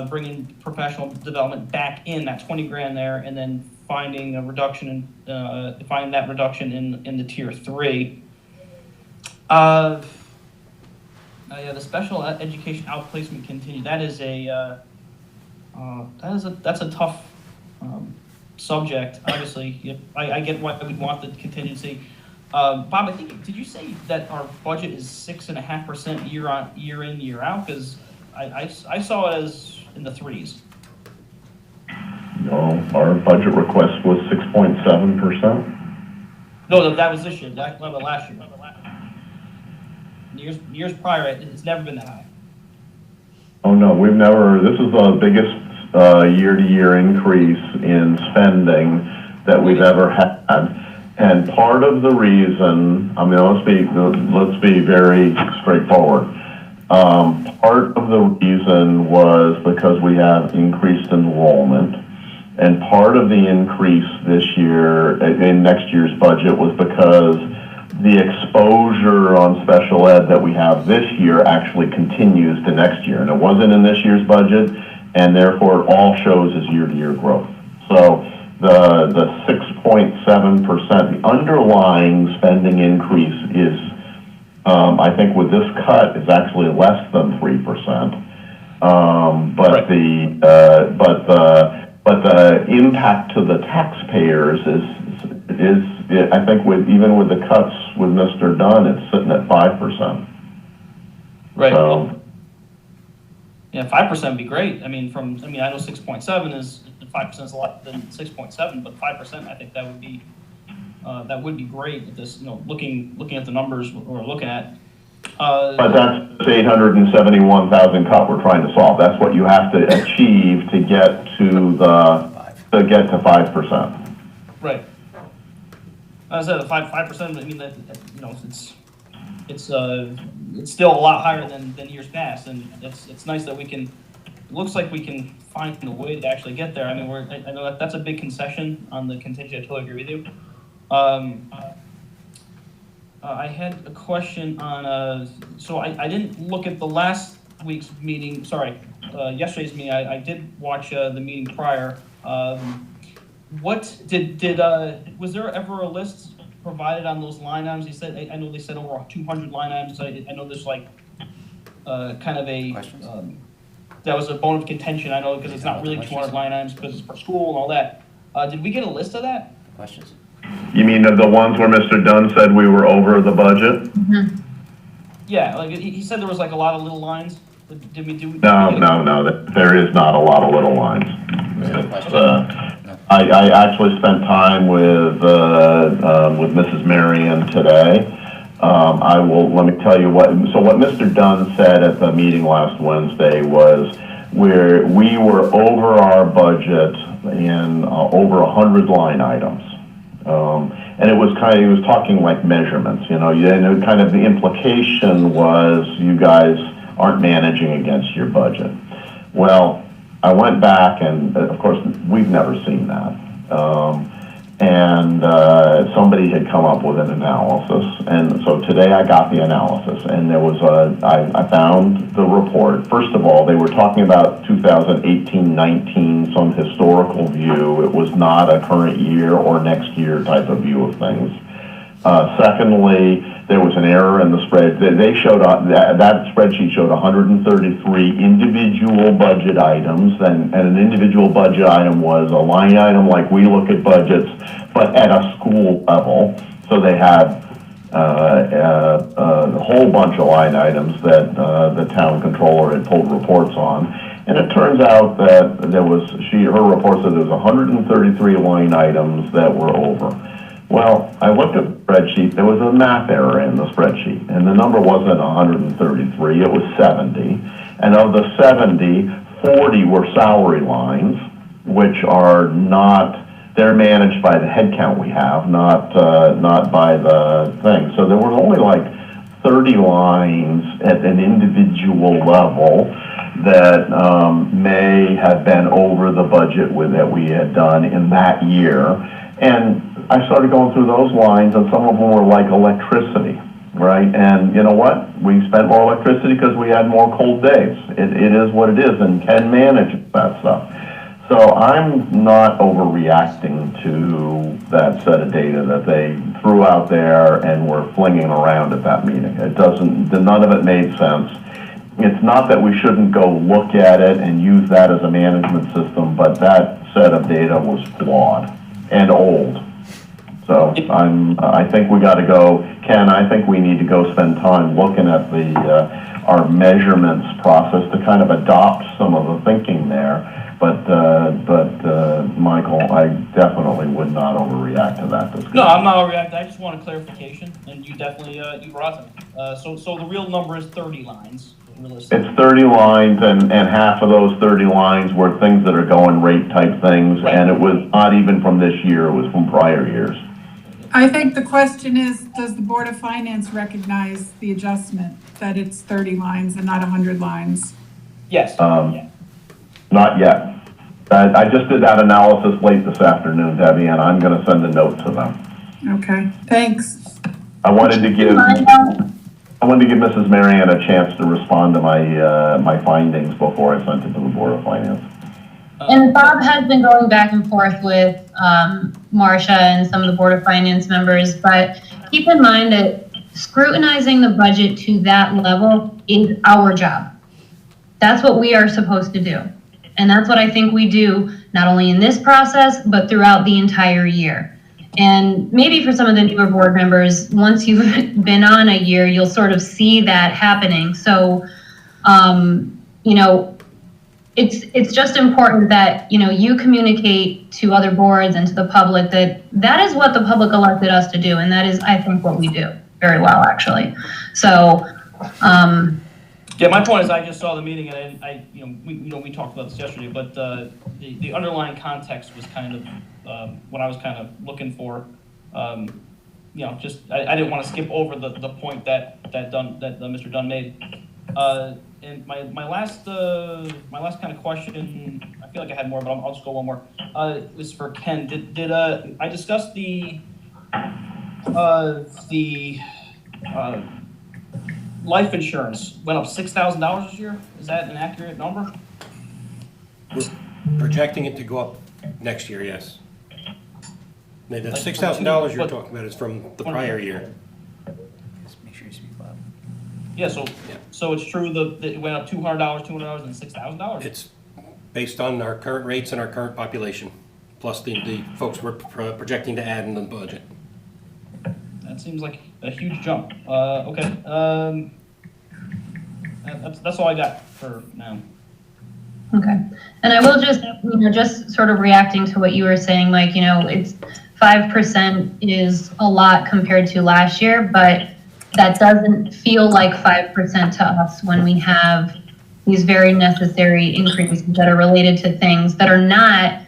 Bringing professional development back in that 20 grand there, and then finding a reduction in finding that reduction in the tier 3. The special education outplacement continue. That's a tough subject. Obviously, I get why we'd want the contingency. Bob, I think, did you say that our budget is 6.5% year in, year out? Because I saw it as in the 3s. No, our budget request was 6.7%. No, that was this year. That level last year. Years prior, it's never been that high. Oh no, we've never. This is the biggest year-to-year increase in spending that we've ever had. And part of the reason, I mean, let's be very straightforward. Part of the reason was because we have increased enrollment, And part of the increase this year, in next year's budget, was because the exposure on special ed that we have this year actually continues to next year. And it wasn't in this year's budget, and therefore it all shows as year-to-year growth. So the 6.7%, the underlying spending increase is, I think with this cut, is actually less than 3%. But the impact to the taxpayers is I think even with the cuts with Mr. Dunn, it's sitting at 5%. Right. So, Yeah, 5% would be great. I know 6.7 is 5% is a lot than 6.7, but 5%, I think that would be great. If this, looking at the numbers we're looking at. but that's the 871,000 cut we're trying to solve. That's what you have to achieve to get to 5%. Right. As I said, the 5%. I mean it's still a lot higher than years past, and it's nice that we can. It looks like we can find a way to actually get there. I mean, I know that's a big concession on the contingent. I totally agree with you. I had a question on. So I didn't look at the last week's meeting. Sorry, yesterday's meeting. I did watch the meeting prior. What was there ever a list provided on those line items? I know they said over 200 line items. I know there's kind of a that was a bone of contention. I know because it's not really 200 line items because it's for school and all that. Did we get a list of that? Questions? You mean of the ones where Mr. Dunn said we were over the budget? Yeah, like he said there was like a lot of little lines. Did we do? No, there is not a lot of little lines. I actually spent time with Mrs. Marion today. Let me tell you what Mr. Dunn said at the meeting last Wednesday was we were over our budget in over 100 line items. And he was talking like measurements, and kind of the implication was you guys aren't managing against your budget. Well, I went back and of course we've never seen that. Somebody had come up with an analysis, and so today I got the analysis, and there was I found the report. First of all, they were talking about 2018-19, some historical view. It was not a current year or next year type of view of things. Secondly, there was an error in the spread. They showed that spreadsheet showed 133 individual budget items, and an individual budget item was a line item like we look at budgets, but at a school level. So they had a whole bunch of line items that the town controller had pulled reports on. And it turns out that her report said there was 133 line items that were over. Well, I looked at the spreadsheet, there was a math error in the spreadsheet, and the number wasn't 133, it was 70. And of the 70, 40 were salary lines, which are they're managed by the head count we have, not by the thing. So there was only like 30 lines at an individual level that may have been over the budget that we had done in that year. And I started going through those lines, and some of them were like electricity, right? And you know what? We spent more electricity because we had more cold days. It is what it is, and can manage that stuff. So I'm not overreacting to that set of data that they threw out there and were flinging around at that meeting. None of it made sense. It's not that we shouldn't go look at it and use that as a management system, but that set of data was flawed and old. So I think we got to go, Ken, I think we need to go spend time looking at our measurements process to kind of adopt some of the thinking there. But Michael, I definitely would not overreact to that discussion. No, I'm not overreacting. I just want a clarification, and you definitely you brought it. So the real number is 30 lines. It's 30 lines, and half of those 30 lines were things that are going rate type things, right. And it was not even from this year, it was from prior years. I think the question is, does the Board of Finance recognize the adjustment that it's 30 lines and not 100 lines? Yes. Not yet. I just did that analysis late this afternoon, Debbie, and I'm gonna send a note to them. Okay, thanks. I wanted to give Mrs. Marion a chance to respond to my findings before I sent it to the Board of Finance. And Bob has been going back and forth with Marcia and some of the Board of Finance members, but keep in mind that scrutinizing the budget to that level is our job. That's what we are supposed to do. And that's what I think we do, not only in this process, but throughout the entire year. And maybe for some of the newer board members, once you've been on a year, you'll sort of see that happening. So, you know, it's just important that, you know, you communicate to other boards and to the public that that is what the public elected us to do. And that is, I think, what we do very well, actually. So, Yeah, my point is I just saw the meeting and we talked about this yesterday, but the underlying context was kind of what I was kind of looking for. Just I didn't want to skip over the point that Mr. Dunn made. And my last kind of question, I feel like I had more, but I'll just go one more. Was for Ken. Did I discuss the life insurance went up $6,000 this year? Is that an accurate number? We're projecting it to go up next year, yes. The $6,000 you're talking about is from the prior year. Just make sure you speak loud. Yeah, so it's true that it went up $200, $200, and $6,000? It's based on our current rates and our current population, plus the folks we're projecting to add in the budget. That seems like a huge jump. Okay. That's all I got for now. okay. And I will just, just sort of reacting to what you were saying, Mike, it's 5% is a lot compared to last year, but that doesn't feel like 5% to us when we have these very necessary increases that are related to things that are not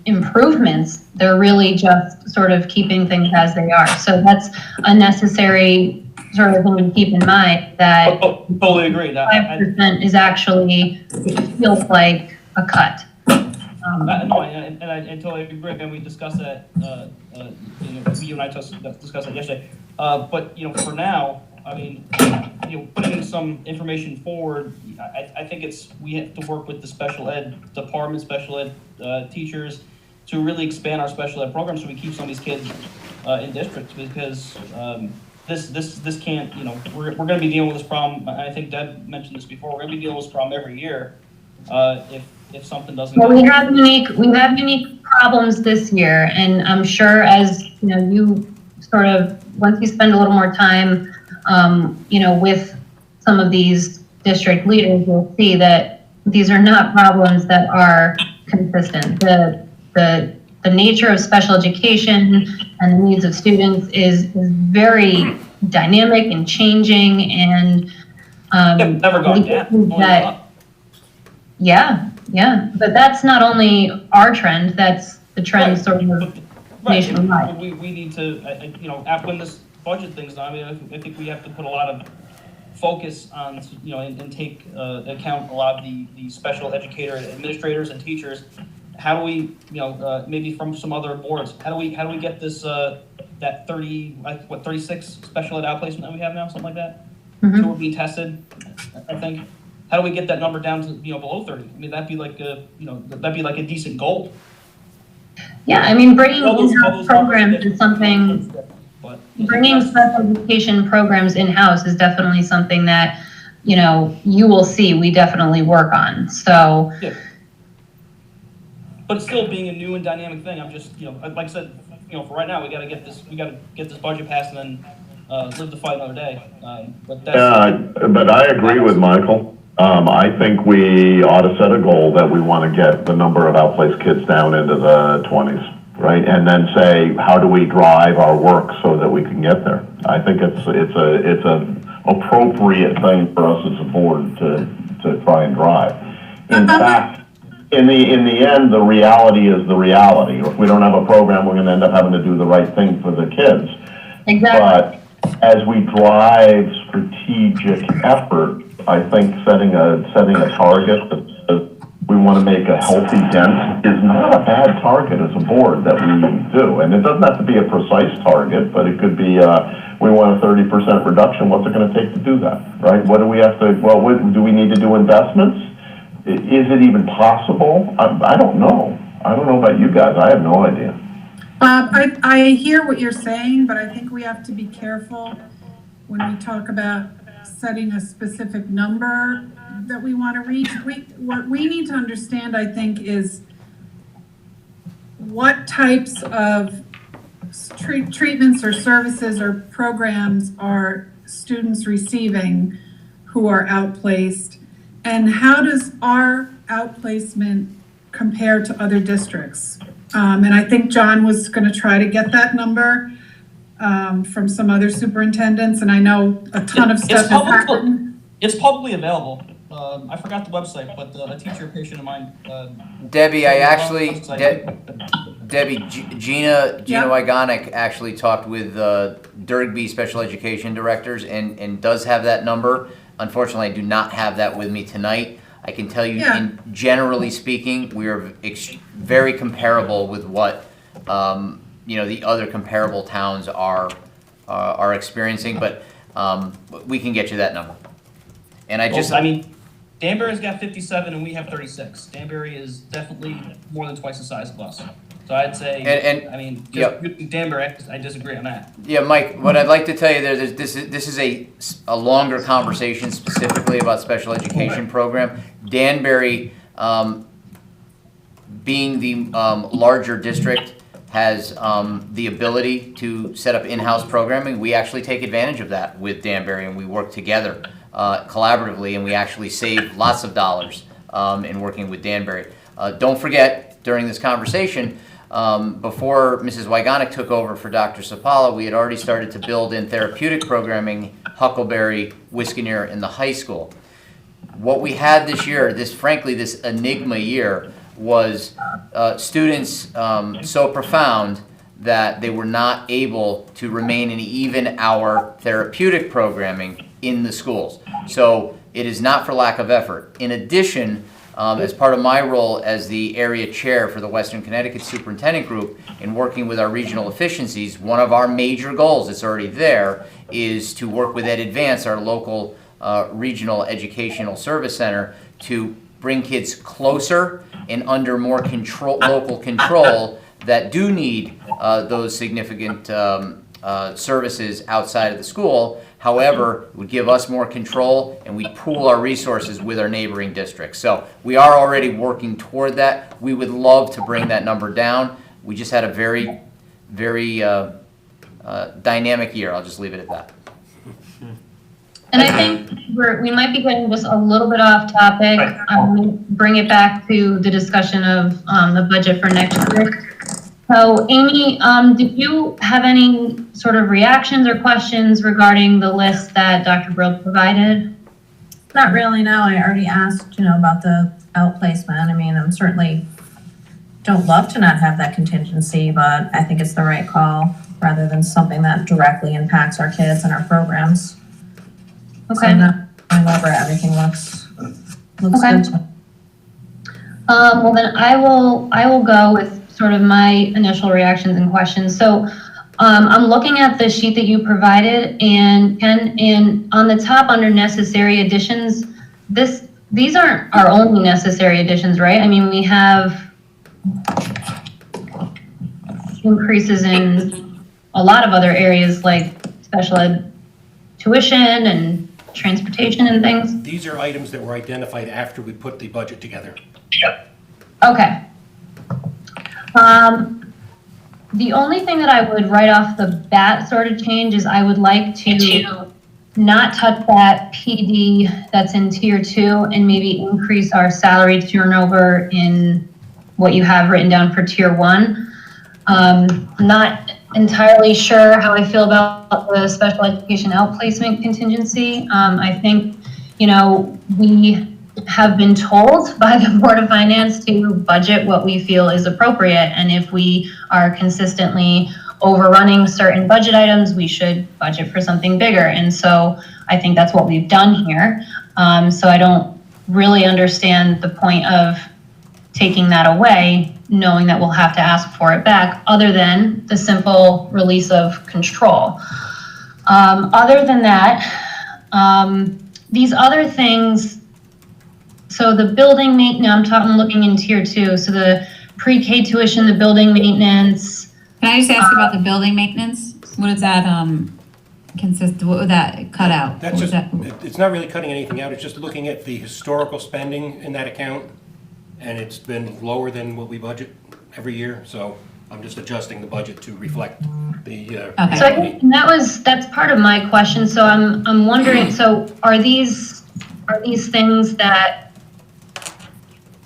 improvements. They're really just sort of keeping things as they are. So that's a necessary sort of thing to keep in mind, that Totally agree. 5% is actually, it feels like a cut. No, and I totally agree, and we discussed that, you and I discussed that yesterday. But, for now, I mean, putting some information forward, I think we have to work with the special ed department, special ed teachers, to really expand our special ed program so we keep some of these kids in districts, because this can't, we're going to be dealing with this problem. I think Deb mentioned this before. We're going to be dealing with this problem every year if something doesn't. Well, we have unique problems this year, and I'm sure as you sort of, once you spend a little more time with some of these district leaders, you'll see that these are not problems that are consistent. The nature of special education and the needs of students is very dynamic and changing, and never gone down. Yeah, but that's not only our trend, that's the trend sort of nationwide. We need to, when this budget thing's done, I mean, I think we have to put a lot of focus on, and take account a lot of the special educator administrators and teachers. How do we, maybe from some other boards, how do we get this, that 36 special ed outplacement that we have now, something like that? Mm-hmm. So we're being tested, I think. How do we get that number down to, below 30? I mean, that'd be like a decent goal. Yeah, I mean, bringing in-house programs is something, bringing special education programs in-house is definitely something that, you will see we definitely work on, so. Yeah. But it's still being a new and dynamic thing. I'm just, like I said, for right now, we gotta get this budget passed and then live to fight another day. But I agree with Michael. I think we ought to set a goal that we want to get the number of outplaced kids down into the 20s, right? And then say, how do we drive our work so that we can get there? I think it's an appropriate thing for us as a board to try and drive. In fact, in the end, the reality is the reality. If we don't have a program, we're going to end up having to do the right thing for the kids. Exactly. But as we drive strategic effort, I think setting a target that says we want to make a healthy dent is not a bad target as a board that we do. And it doesn't have to be a precise target, but it could be, we want a 30% reduction. What's it going to take to do that, right? What do we have to, well, do we need to do investments? Is it even possible? I don't know. I don't know about you guys. I have no idea. Bob, I hear what you're saying, but I think we have to be careful when we talk about setting a specific number that we want to reach. What we need to understand, I think, is what types of treatments or services or programs are students receiving who are outplaced, and how does our outplacement compare to other districts? And I think John was going to try to get that number from some other superintendents, and I know a ton of stuff has happened. It's publicly available. I forgot the website, but a teacher, patient of mine. Debbie, Gina Yeah. Wygonik actually talked with Dergby special education directors and does have that number. Unfortunately, I do not have that with me tonight. I can tell you, Yeah. generally speaking, we are very comparable with what the other comparable towns are experiencing, but we can get you that number. And Danbury's got 57 and we have 36. Danbury is definitely more than twice the size of us. So I'd say, Danbury, I disagree on that. Yeah, Mike, what I'd like to tell you there, this is a longer conversation specifically about special education program. Danbury, being the larger district, has the ability to set up in-house programming. We actually take advantage of that with Danbury, and we work together collaboratively, and we actually save lots of dollars in working with Danbury. Don't forget, during this conversation, before Mrs. Wygonik took over for Dr. Sapala, we had already started to build in therapeutic programming, Huckleberry, Wisconsin, in the high school. What we had this year, this enigma year, was students so profound that they were not able to remain in even hour therapeutic programming in the schools. So it is not for lack of effort. In addition, as part of my role as the area chair for the Western Connecticut Superintendent Group in working with our regional efficiencies, one of our major goals that's already there is to work with Ed Advance, our local regional educational service center, to bring kids closer and under more local control that do need those significant services outside of the school. However, it would give us more control, and we pool our resources with our neighboring districts. So we are already working toward that. We would love to bring that number down. We just had a very, very dynamic year. I'll just leave it at that. And I think we might be getting just a little bit off topic. Bring it back to the discussion of the budget for next year. So Amy, did you have any sort of reactions or questions regarding the list that Dr. Brill provided? Not really, no. I already asked, about the outplacement. I mean, I'm certainly don't love to not have that contingency, but I think it's the right call rather than something that directly impacts our kids and our programs. Okay. So not going over it, everything looks Okay. good to me. Well, then I will go with sort of my initial reactions and questions. So I'm looking at the sheet that you provided, and on the top under necessary additions, these aren't our only necessary additions, right? I mean, we have increases in a lot of other areas like special ed tuition and transportation and things. These are items that were identified after we put the budget together. Okay. The only thing that I would right off the bat sort of change is I would like to not touch that PD that's in tier 2 and maybe increase our salary turnover in what you have written down for tier 1. Not entirely sure how I feel about the special education outplacement contingency. I think, we have been told by the Board of Finance to budget what we feel is appropriate. And if we are consistently overrunning certain budget items, we should budget for something bigger. And so I think that's what we've done here. So I don't really understand the point of taking that away, knowing that we'll have to ask for it back, other than the simple release of control. Other than that, these other things, so the building maintenance, I'm looking in tier 2, so the pre-K tuition, the building maintenance. Can I just ask about the building maintenance? What does that, consist, what would that cut out? That's What was just, that? it's not really cutting anything out, it's just looking at the historical spending in that account, and it's been lower than what we budget every year, so I'm just adjusting the budget to reflect the, So I think that's part of my question, so I'm wondering, so are these things that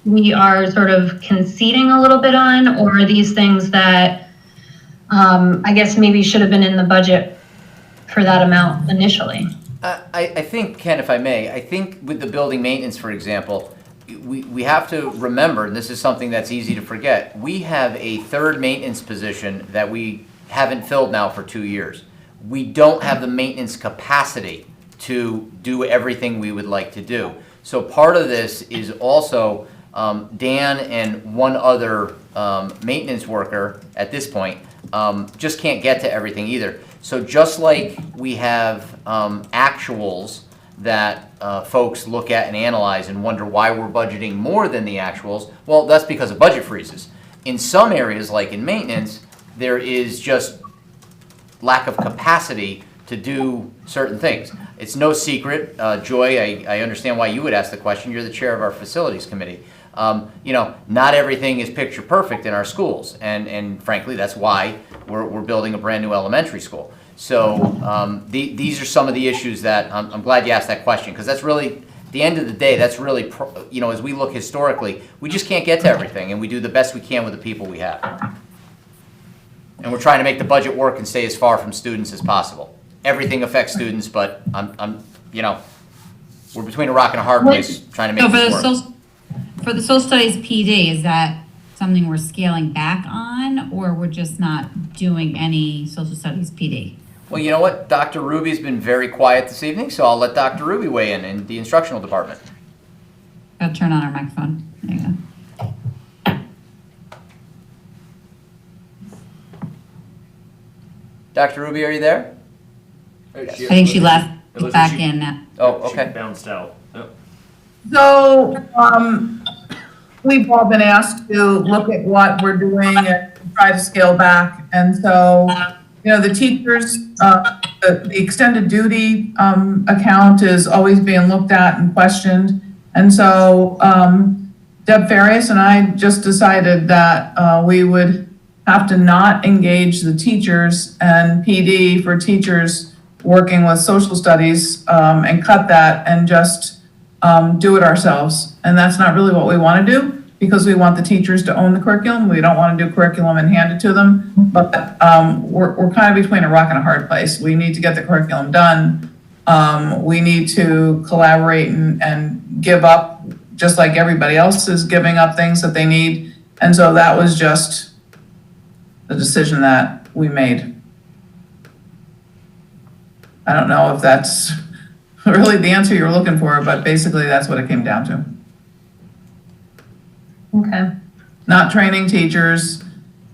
we are sort of conceding a little bit on, or are these things that, I guess maybe should have been in the budget for that amount initially? I think, Ken, if I may, I think with the building maintenance, for example, we have to remember, and this is something that's easy to forget, we have a third maintenance position that we haven't filled now for 2 years. We don't have the maintenance capacity to do everything we would like to do. So part of this is also Dan and one other maintenance worker at this point just can't get to everything either. So just like we have actuals that folks look at and analyze and wonder why we're budgeting more than the actuals, well, that's because of budget freezes. In some areas, like in maintenance, there is just lack of capacity to do certain things. It's no secret, Joy, I understand why you would ask the question. You're the chair of our facilities committee. Not everything is picture perfect in our schools, and frankly, that's why we're building a brand new elementary school. So these are some of the issues that I'm glad you asked that question, because that's really, at the end of the day, that's really, as we look historically, we just can't get to everything, and we do the best we can with the people we have. And we're trying to make the budget work and stay as far from students as possible. Everything affects students, but we're between a rock and a hard place trying to So make this work. for the social studies PD, is that something we're scaling back on, or we're just not doing any social studies PD? Well, you know what? Dr. Ruby's been very quiet this evening, so I'll let Dr. Ruby weigh in the instructional department. I'll turn on our microphone. There you go. Dr. Ruby, are you there? I think she left, back in now. Oh, okay. She bounced out. Yep. So, we've all been asked to look at what we're doing and try to scale back. And so, the teachers, the extended duty account is always being looked at and questioned. And so, Deb Farias and I just decided that we would have to not engage the teachers and PD for teachers working with social studies and cut that and just do it ourselves. And that's not really what we want to do, because we want the teachers to own the curriculum. We don't want to do curriculum and hand it to them. But we're kind of between a rock and a hard place. We need to get the curriculum done. We need to collaborate and give up, just like everybody else is giving up things that they need. And so that was just the decision that we made. I don't know if that's really the answer you're looking for, but basically that's what it came down to. Okay. Not training teachers,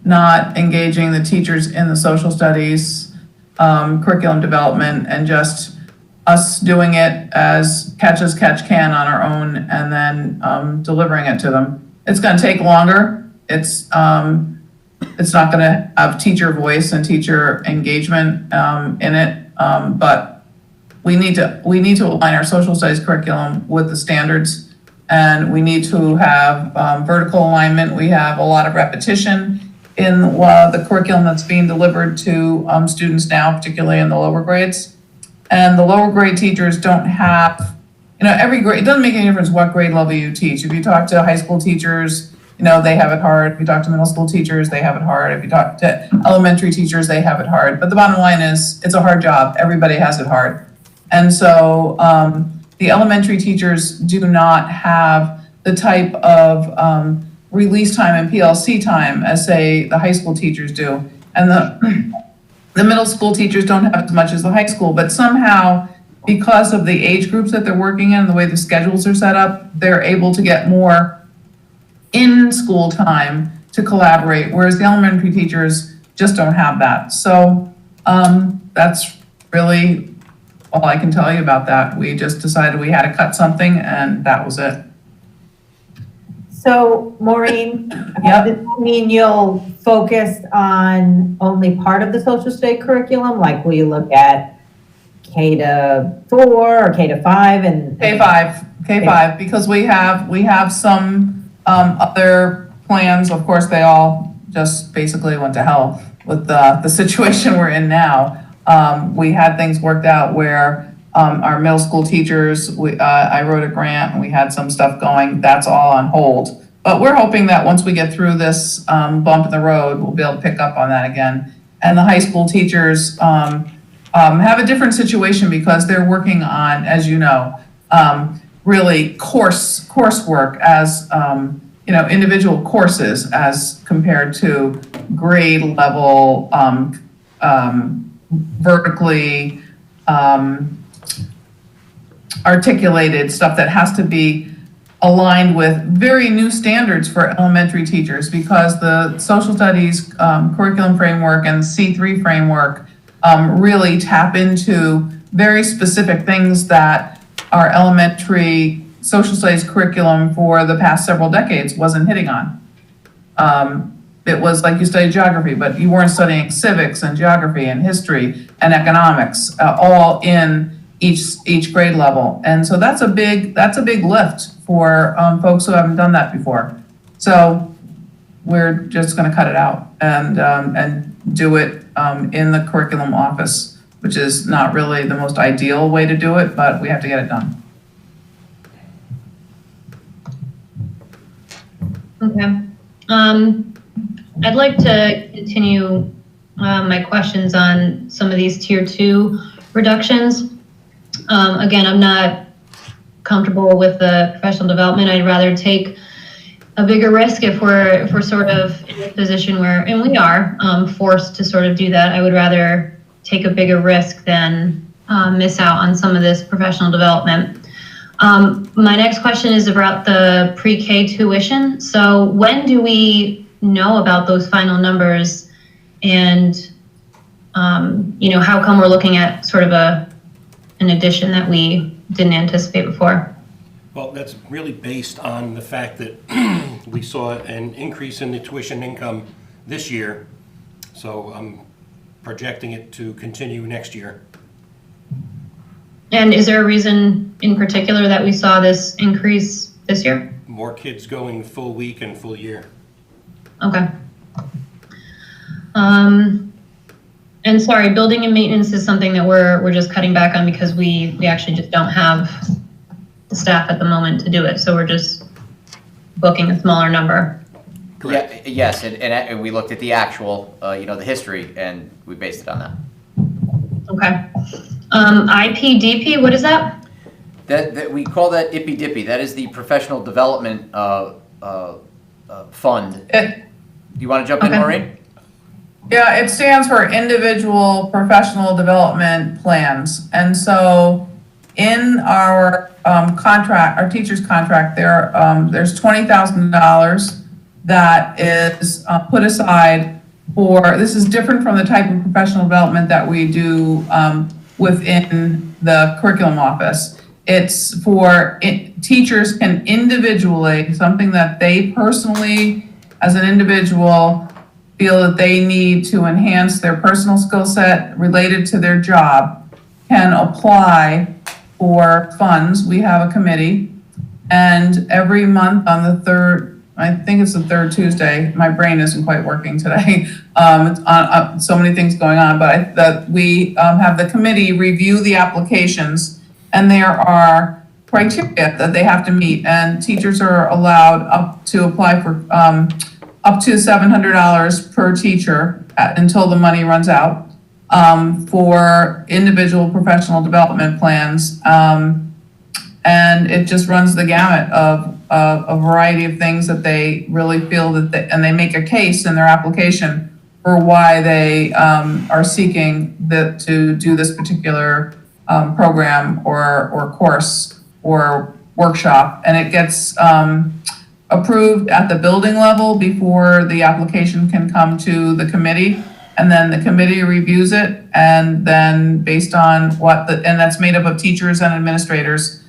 not engaging the teachers in the social studies, curriculum development, and just us doing it as catch can on our own, and then delivering it to them. It's going to take longer. It's not going to have teacher voice and teacher engagement in it, but we need to align our social studies curriculum with the standards, and we need to have vertical alignment. We have a lot of repetition in the curriculum that's being delivered to students now, particularly in the lower grades. And the lower grade teachers don't have, every grade, it doesn't make any difference what grade level you teach. If you talk to high school teachers, they have it hard. If you talk to middle school teachers, they have it hard. If you talk to elementary teachers, they have it hard. But the bottom line is, it's a hard job. Everybody has it hard. And so the elementary teachers do not have the type of release time and PLC time as, say, the high school teachers do. And the middle school teachers don't have as much as the high school, but somehow, because of the age groups that they're working in, the way the schedules are set up, they're able to get more in school time to collaborate, whereas the elementary teachers just don't have that. So that's really all I can tell you about that. We just decided we had to cut something, and that was it. So Maureen, Yep. does that mean you'll focus on only part of the social study curriculum? Like, will you look at K-4 or K-5 and? K5, because we have some other plans. Of course, they all just basically went to hell with the situation we're in now. We had things worked out where our middle school teachers, I wrote a grant and we had some stuff going. That's all on hold. But we're hoping that once we get through this bump in the road, we'll be able to pick up on that again. And the high school teachers have a different situation because they're working on, as you know, really coursework as individual courses as compared to grade level vertically articulated stuff that has to be aligned with very new standards for elementary teachers, because the social studies curriculum framework and C3 framework really tap into very specific things that our elementary social studies curriculum for the past several decades wasn't hitting on. It was like you studied geography, but you weren't studying civics and geography and history and economics all in each grade level. And so that's a big lift for folks who haven't done that before. So we're just going to cut it out and do it in the curriculum office, which is not really the most ideal way to do it, but we have to get it done. Okay. I'd like to continue my questions on some of these tier 2 reductions. Again, I'm not comfortable with the professional development. I'd rather take a bigger risk if we're sort of in a position where, and we are forced to sort of do that. I would rather take a bigger risk than miss out on some of this professional development. My next question is about the pre-K tuition. So when do we know about those final numbers, and how come we're looking at sort of an addition that we didn't anticipate before? Well, that's really based on the fact that we saw an increase in the tuition income this year, so I'm projecting it to continue next year. And is there a reason in particular that we saw this increase this year? More kids going full week and full year. Okay. And sorry, building and maintenance is something that we're just cutting back on because we actually just don't have the staff at the moment to do it. So we're just booking a smaller number. Yeah, yes, and we looked at the actual, the history, and we based it on that. Okay. IPDP, what is that? That we call that IPI Dippy. That is the professional development fund. Do you want to jump in, Okay. Maureen? Yeah, it stands for Individual Professional Development Plans. And so in our contract, our teacher's contract, there's $20,000 that is put aside for, this is different from the type of professional development that we do within the curriculum office. It's for teachers can individually, something that they personally, as an individual, feel that they need to enhance their personal skill set related to their job, can apply for funds. We have a committee, and every month on the third, I think it's the third Tuesday, my brain isn't quite working today, so many things going on, but we have the committee review the applications, and there are criteria that they have to meet, and teachers are allowed up to apply for up to $700 per teacher until the money runs out for individual professional development plans. And it just runs the gamut of a variety of things that they really feel that and they make a case in their application for why they are seeking to do this particular program or course or workshop. And it gets approved at the building level before the application can come to the committee. And then the committee reviews it, and then based on and that's made up of teachers and administrators,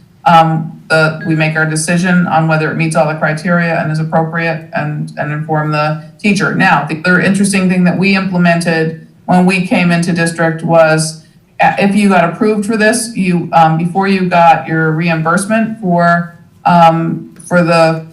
we make our decision on whether it meets all the criteria and is appropriate and inform the teacher. Now, the other interesting thing that we implemented when we came into district was if you got approved for this, you, before you got your reimbursement for the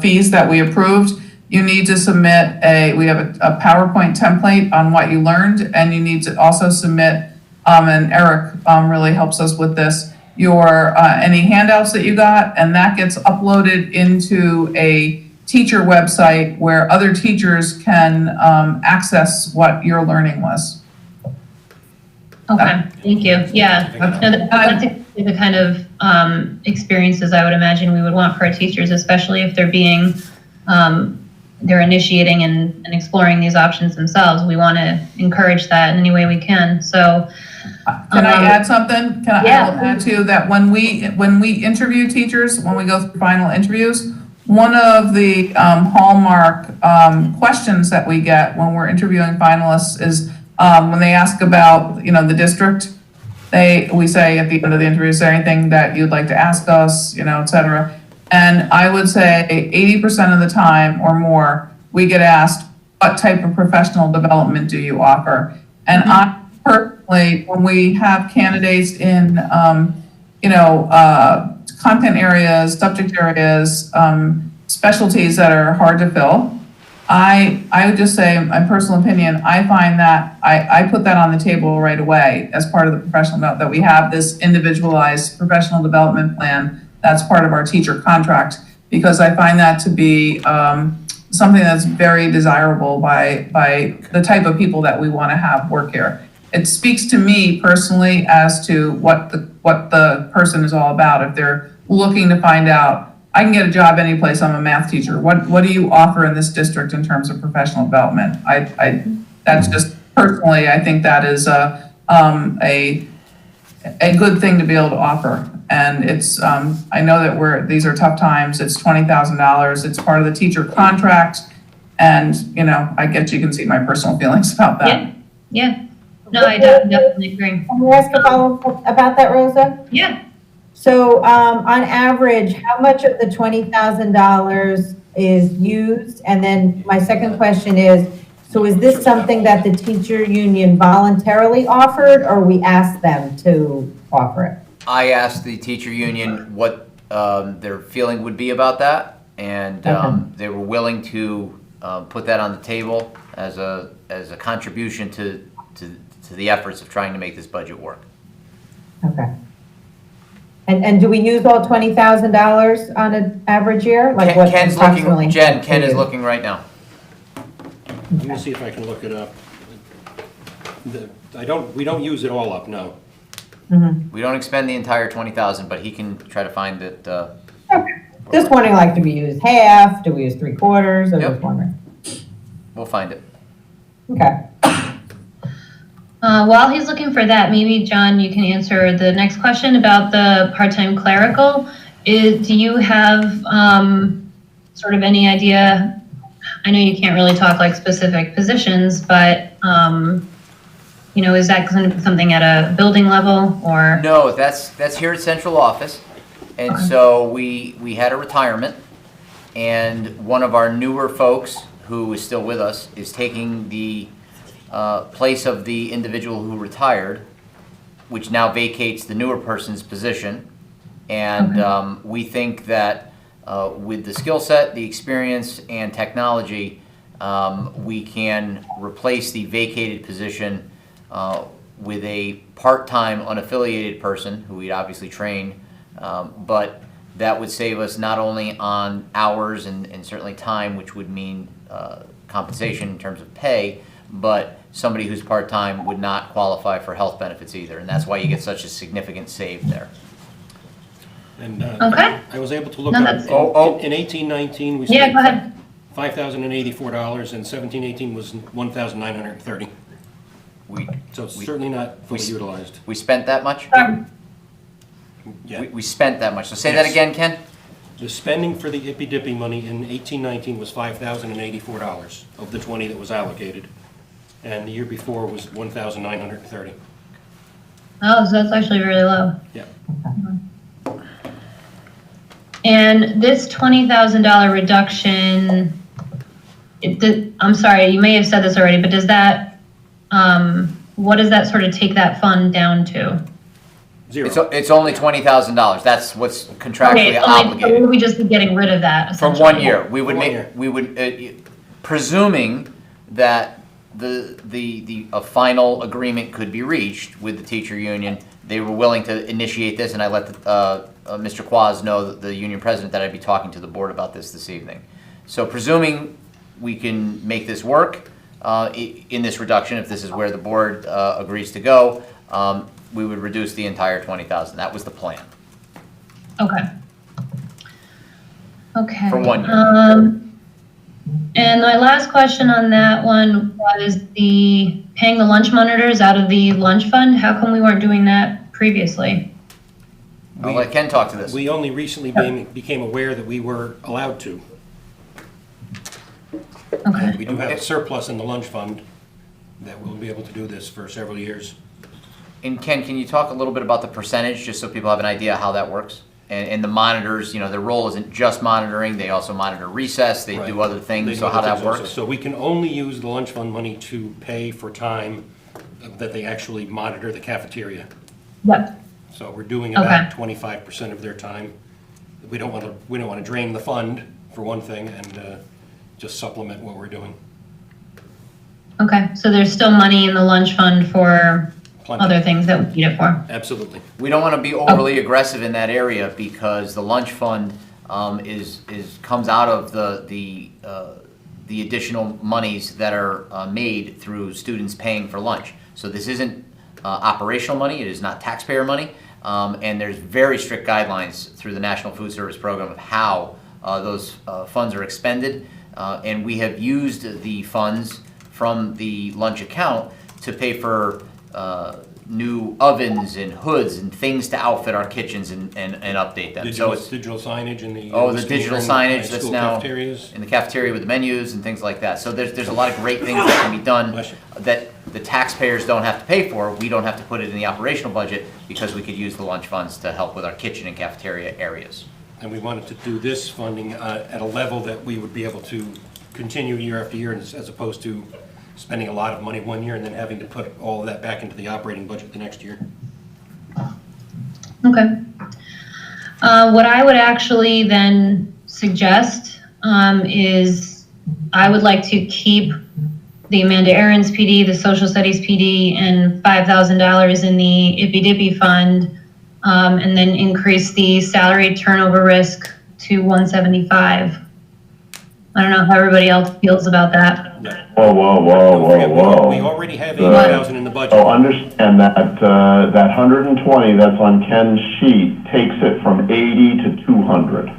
fees that we approved, you need to submit we have a PowerPoint template on what you learned, and you need to also submit, and Eric really helps us with this, your any handouts that you got, and that gets uploaded into a teacher website where other teachers can access what your learning was. Okay, thank you. Yeah. No, that's exactly the kind of experiences I would imagine we would want for our teachers, especially if they're being, they're initiating and exploring these options themselves. We want to encourage that in any way we can. So, can I add something? Yeah. I will add to that when we interview teachers, when we go through final interviews, one of the hallmark questions that we get when we're interviewing finalists is when they ask about, the district, we say at the end of the interview, is there anything that you'd like to ask us, et cetera. And I would say 80% of the time or more, we get asked, what type of professional development do you offer? And I personally, when we have candidates in, content areas, subject areas, specialties that are hard to fill, I would just say, my personal opinion, I find that I put that on the table right away as part of the professional development, that we have this individualized professional development plan that's part of our teacher contract, because I find that to be something that's very desirable by the type of people that we want to have work here. It speaks to me personally as to what the person is all about. If they're looking to find out, I can get a job any place, I'm a math teacher. What do you offer in this district in terms of professional development? That's just personally, I think that is a good thing to be able to offer. And it's, I know that these are tough times. It's $20,000. It's part of the teacher contract. And, I guess you can see my personal feelings about that. yeah. No, I definitely agree. Can we ask a follow-up about that, Rosa? Yeah. So, on average, how much of the $20,000 is used? And then my second question is, so is this something that the teacher union voluntarily offered, or we asked them to offer it? I asked the teacher union what their feeling would be about that, and they were willing to put that on the table as a contribution to the efforts of trying to make this budget work. Okay. And do we use all $20,000 on an average year? Like what Ken's approximately? looking, Ken is looking right now. Let me see if I can look it up. We don't use it all up, no. We don't expend the entire 20,000, but he can try to find it. Okay. Just wondering, like, do we use half? Do we use 3/4? Just wondering. We'll find it. Okay. While he's looking for that, maybe John, you can answer the next question about the part-time clerical. Do you have sort of any idea? I know you can't really talk like specific positions, but is that something at a building level or? No, that's here at central office, and so we had a retirement, and one of our newer folks who is still with us is taking the place of the individual who retired, which now vacates the newer person's position. And we think that with the skill set, the experience, and technology, we can replace the vacated position with a part-time unaffiliated person who we'd obviously train, but that would save us not only on hours and certainly time, which would mean compensation in terms of pay, but somebody who's part-time would not qualify for health benefits either, and that's why you get such a significant save there. And Okay. I was able to look No, up, that's- in 18-19, we Yeah, spent go ahead. $5,084, and 17-18 was $1,930. So it's certainly not fully utilized. We spent that much? Yeah. We spent that much. So say that Yes. again, Ken? The spending for the Ippy Dippy money in 18-19 was $5,084 of the 20 that was allocated. And the year before was 1,930. Oh, so that's actually really low. Yeah. And this $20,000 reduction, I'm sorry, you may have said this already, but does that, what does that sort of take that fund down to? Zero. It's only $20,000. That's what's Okay, contractually so obligated. would we just be getting rid of that? From essentially? 1 year, we would For 1 make, year. we would, presuming that a final agreement could be reached with the teacher union, they were willing to initiate this, and I let Mr. Quaz know, the union president, that I'd be talking to the board about this evening. So presuming we can make this work in this reduction, if this is where the board agrees to go, we would reduce the entire 20,000. That was the plan. Okay. Okay. For 1 year. And my last question on that one was paying the lunch monitors out of the lunch fund. How come we weren't doing that previously? I'll let Ken talk to this. We only recently became aware that we were allowed to. Okay. We do have a surplus in the lunch fund that we'll be able to do this for several years. And Ken, can you talk a little bit about the percentage, just so people have an idea how that works? And the monitors, their role isn't just monitoring, they also monitor recess, they do other They things, do so how other that things also. works? So we can only use the lunch fund money to pay for time that they actually monitor the cafeteria. Yep. So we're doing about Okay. 25% of their time. We don't want to drain the fund, for one thing, and just supplement what we're doing. Okay, so there's still money in the lunch fund for Plenty. other things that we need it for. Absolutely. We don't want to be overly aggressive in that area, because the lunch fund comes out of the additional monies that are made through students paying for lunch. So this isn't operational money, it is not taxpayer money, and there's very strict guidelines through the National Food Service Program of how those funds are expended, and we have used the funds from the lunch account to pay for new ovens and hoods and things to outfit our kitchens and update them. So it's Digital signage in the. the school digital and signage that's school now cafeterias. in the cafeteria with the menus and things like that. So there's a lot of great things that can be done Bless you. that the taxpayers don't have to pay for. We don't have to put it in the operational budget, because we could use the lunch funds to help with our kitchen and cafeteria areas. And we wanted to do this funding at a level that we would be able to continue year after year, as opposed to spending a lot of money 1 year and then having to put all of that back into the operating budget the next year. Okay. What I would actually then suggest is I would like to keep the Amanda Aarons PD, the Social Studies PD, and $5,000 in the Ippy Dippy Fund, and then increase the salary turnover risk to 175. I don't know how everybody else feels about that. Whoa, whoa, whoa, Don't whoa, forget, whoa. we already have 80,000 in the budget. So understand that, that 120 that's on Ken's sheet takes it from 80 to 200.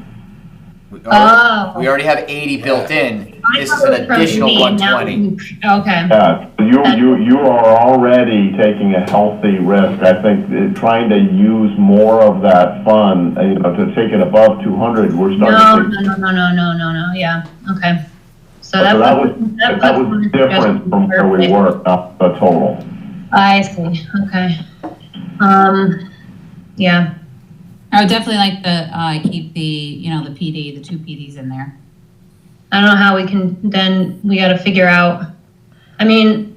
We already have 80 built in. This is an additional 120. Okay. Yeah, you are already taking a healthy risk. I think trying to use more of that fund, to take it above 200, we're starting to. No, yeah, okay. So So that puts- was puts- different from where we were, not the total. I see, okay. Yeah, I would definitely like to keep the PD, the two PDs in there. I don't know how we can, then we gotta figure out, I mean,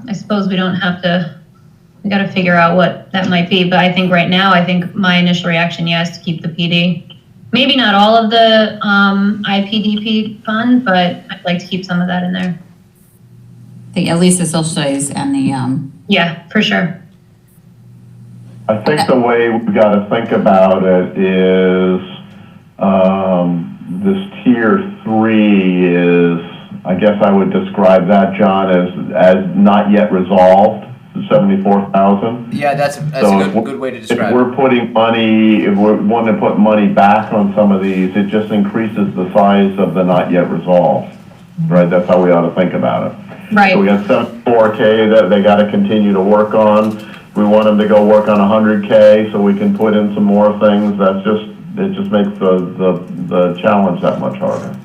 I suppose we don't have to, we gotta figure out what that might be, but I think right now, my initial reaction, yes, to keep the PD. Maybe not all of the IPDP fund, but I'd like to keep some of that in there. I think at least the social studies and the, Yeah, for sure. I think the way we've got to think about it is, this tier 3 is, I guess I would describe that, John, as not yet resolved, 74,000. Yeah, that's So a good way to If describe we're it. putting money, if we're wanting to put money back on some of these, it just increases the size of the not yet resolved, right? That's how we ought to think about it. Right. So we got 74K that they got to continue to work on. we want them to go work on 100K so we can put in some more things. It just makes the challenge that much harder.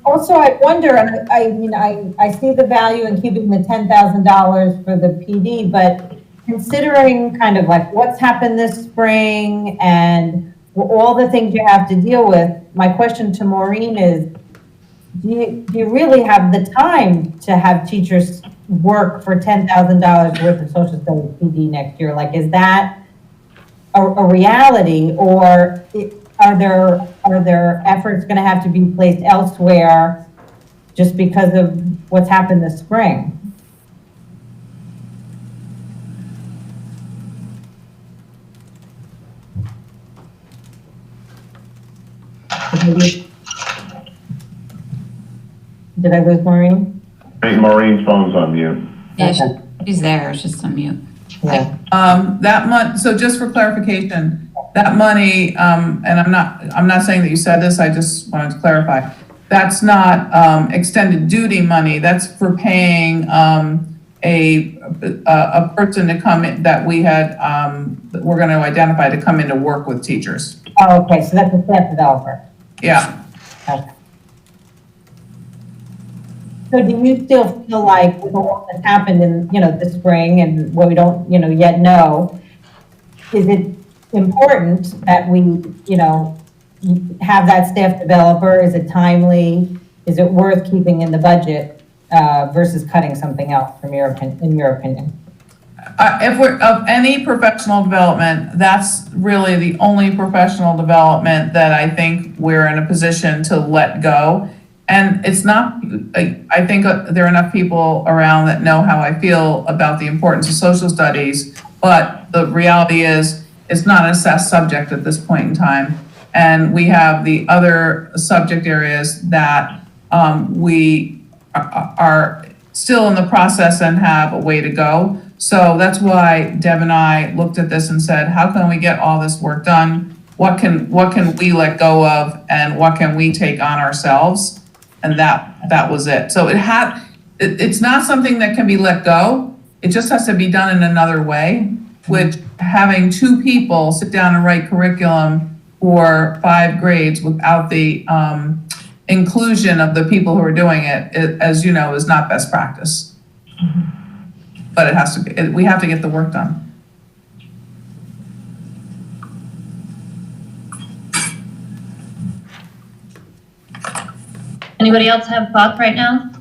Also, I wonder, and I mean, I see the value in keeping the $10,000 for the PD, but considering kind of like what's happened this spring and all the things you have to deal with, my question to Maureen is, do you really have the time to have teachers work for $10,000 worth of social studies PD next year? Like, is that a reality, or are there efforts going to have to be placed elsewhere just because of what's happened this spring? Did I lose Maureen? Hey, Maureen's phone's on mute. Yeah, she's there, it's just on mute. Yeah. So just for clarification, that money, and I'm not saying that you said this, I just wanted to clarify. That's not, extended duty money, that's for paying, a person to come in, that we had, that we're gonna identify to come in to work with teachers. Oh, okay, so that's a staff developer. Yeah. Okay. So do you still feel like with all that's happened in, the spring and what we don't, yet know, is it important that we, have that staff developer? Is it timely? Is it worth keeping in the budget, versus cutting something else in your opinion? If we're of any professional development, that's really the only professional development that I think we're in a position to let go. And it's not, I think there are enough people around that know how I feel about the importance of social studies, but the reality is it's not an assessed subject at this point in time. And we have the other subject areas that we are still in the process and have a way to go. So that's why Deb and I looked at this and said, how can we get all this work done? What can we let go of, and what can we take on ourselves? And that was it. So it's not something that can be let go. It just has to be done in another way, which having two people sit down and write curriculum for 5 grades without the inclusion of the people who are doing it, as you know, is not best practice. But it has to be, we have to get the work done. Anybody else have thoughts right now?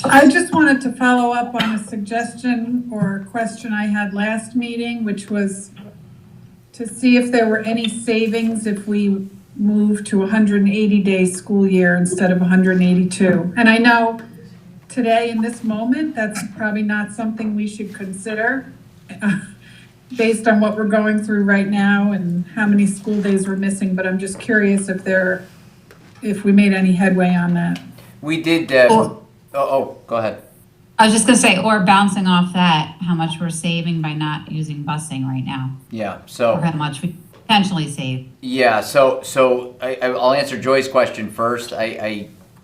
I just wanted to follow up on a suggestion or a question I had last meeting, which was to see if there were any savings if we moved to 180-day school year instead of 182. And I know today in this moment, that's probably not something we should consider based on what we're going through right now and how many school days we're missing, but I'm just curious if we made any headway on that. We did, go ahead. I was just gonna say, or bouncing off that, how much we're saving by not using busing right now, Yeah, so. or how much we potentially save. Yeah, so I'll answer Joy's question first.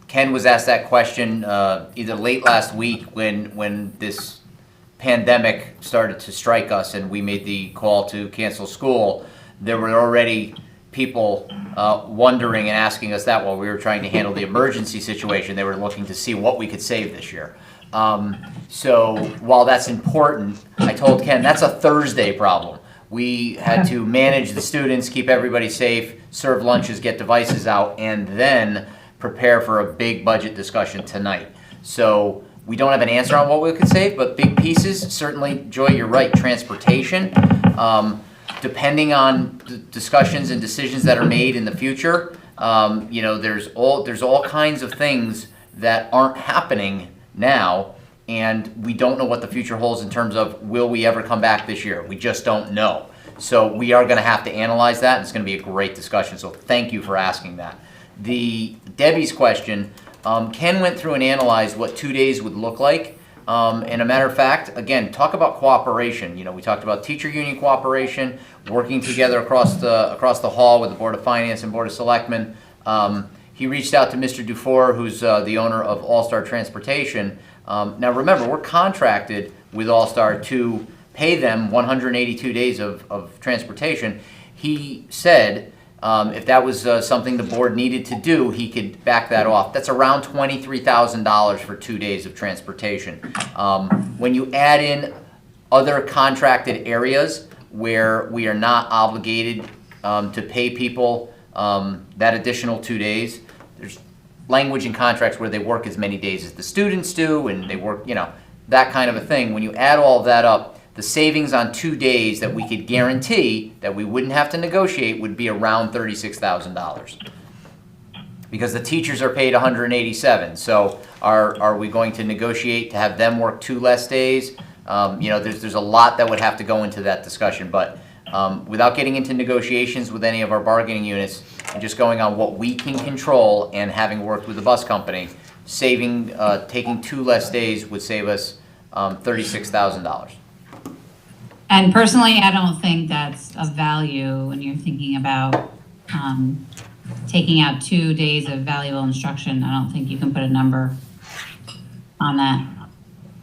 Ken was asked that question either late last week when this pandemic started to strike us and we made the call to cancel school. There were already people wondering and asking us that while we were trying to handle the emergency situation. They were looking to see what we could save this year. So while that's important, I told Ken that's a Thursday problem. We had to manage the students, keep everybody safe, serve lunches, get devices out, and then prepare for a big budget discussion tonight. So we don't have an answer on what we could save, but big pieces, certainly, Joy, you're right, transportation. Depending on the discussions and decisions that are made in the future, there's all kinds of things that aren't happening now, and we don't know what the future holds in terms of will we ever come back this year? We just don't know. So we are going to have to analyze that, and it's going to be a great discussion. So thank you for asking that. Debbie's question, Ken went through and analyzed what 2 days would look like. And a matter of fact, again, talk about cooperation. We talked about teacher union cooperation, working together across the hall with the Board of Finance and Board of Selectmen. He reached out to Mr. Dufour, who's the owner of All Star Transportation. Now remember, we're contracted with All-Star to pay them 182 days of transportation, he said if that was something the board needed to do, he could back that off. That's around $23,000 for 2 days of transportation. When you add in other contracted areas where we are not obligated to pay people that additional 2 days, there's language in contracts where they work as many days as the students do, and they work, that kind of a thing. When you add all of that up, the savings on 2 days that we could guarantee that we wouldn't have to negotiate would be around $36,000. Because the teachers are paid 187, so are we going to negotiate to have them work 2 less days? There's a lot that would have to go into that discussion, but without getting into negotiations with any of our bargaining units, and just going on what we can control, and having worked with the bus company, taking 2 less days would save us $36,000. And personally, I don't think that's of value when you're thinking about taking out 2 days of valuable instruction. I don't think you can put a number on that,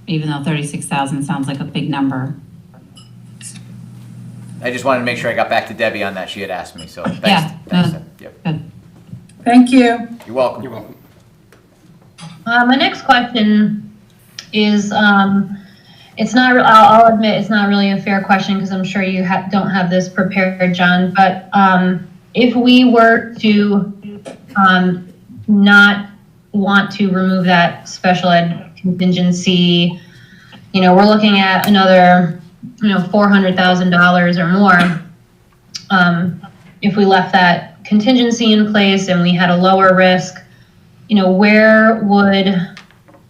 even though 36,000 sounds like a big number. I just wanted to make sure I got back to Debbie on that. She had asked me, so thanks. Yeah, Thanks. no, Yep. good. Thank you. You're welcome. You're welcome. My next question is, it's not, I'll admit it's not really a fair question because I'm sure you don't have this prepared, John, but if we were to not want to remove that special ed contingency, we're looking at another, $400,000 or more. If we left that contingency in place and we had a lower risk, where would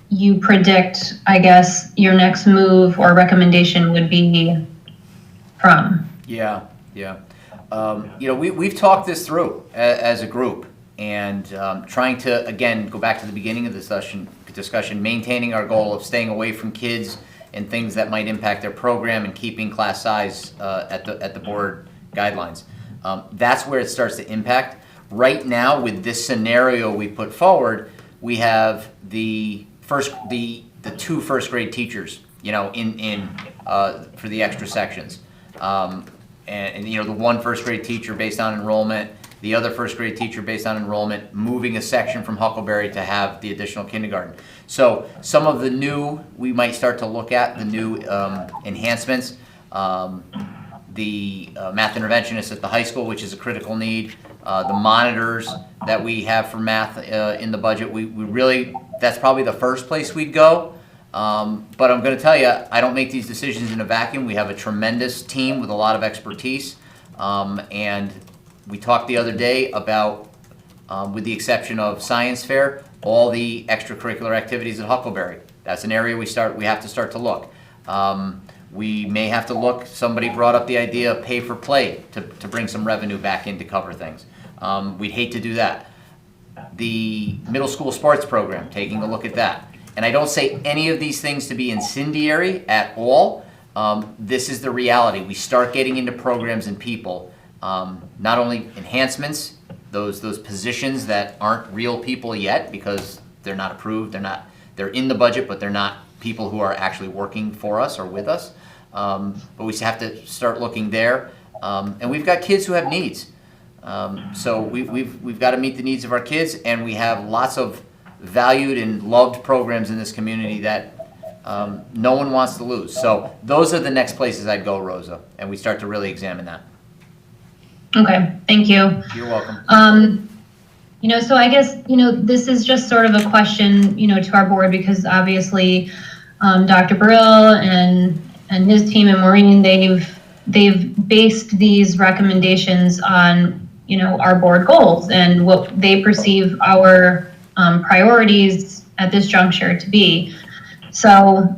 you predict, I guess, your next move or recommendation would be from? Yeah. We've talked this through as a group, and trying to, again, go back to the beginning of the discussion, maintaining our goal of staying away from kids and things that might impact their program, and keeping class size at the board guidelines. That's where it starts to impact. Right now, with this scenario we put forward, we have the 2 first grade teachers, for the extra sections. And the 1 first grade teacher based on enrollment, the other first grade teacher based on enrollment, moving a section from Huckleberry to have the additional kindergarten. So some of the new, we might start to look at the new enhancements, the math interventionists at the high school, which is a critical need, the monitors that we have for math in the budget. We really, that's probably the first place we'd go. But I'm going to tell you, I don't make these decisions in a vacuum. We have a tremendous team with a lot of expertise, and we talked the other day about, with the exception of science fair, all the extracurricular activities at Huckleberry. That's an area we have to start to look. We may have to look, somebody brought up the idea of pay for play to bring some revenue back in to cover things. We'd hate to do that. The middle school sports program, taking a look at that. And I don't say any of these things to be incendiary at all. This is the reality. We start getting into programs and people, not only enhancements, those positions that aren't real people yet because they're not approved, they're in the budget, but they're not people who are actually working for us or with us. But we have to start looking there. And we've got kids who have needs. So we've got to meet the needs of our kids, and we have lots of valued and loved programs in this community that no one wants to lose. So those are the next places I'd go, Rosa, and we start to really examine that. Okay, thank you. You're welcome. So I guess, this is just sort of a question, to our board, because obviously Dr. Brill and his team and Maureen, they've based these recommendations on, our board goals and what they perceive our priorities at this juncture to be. So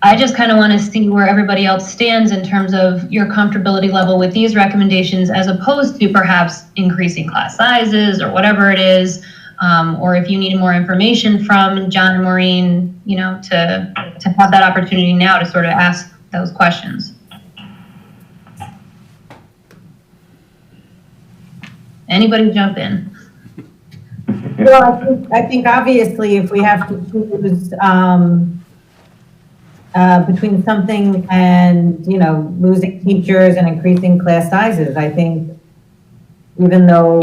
I just kind of want to see where everybody else stands in terms of your comfortability level with these recommendations, as opposed to perhaps increasing class sizes or whatever it is, or if you need more information from John and Maureen, to have that opportunity now to sort of ask those questions. Anybody jump in? Well, I think obviously if we have to choose, between something and, you know, losing teachers and increasing class sizes. I think even though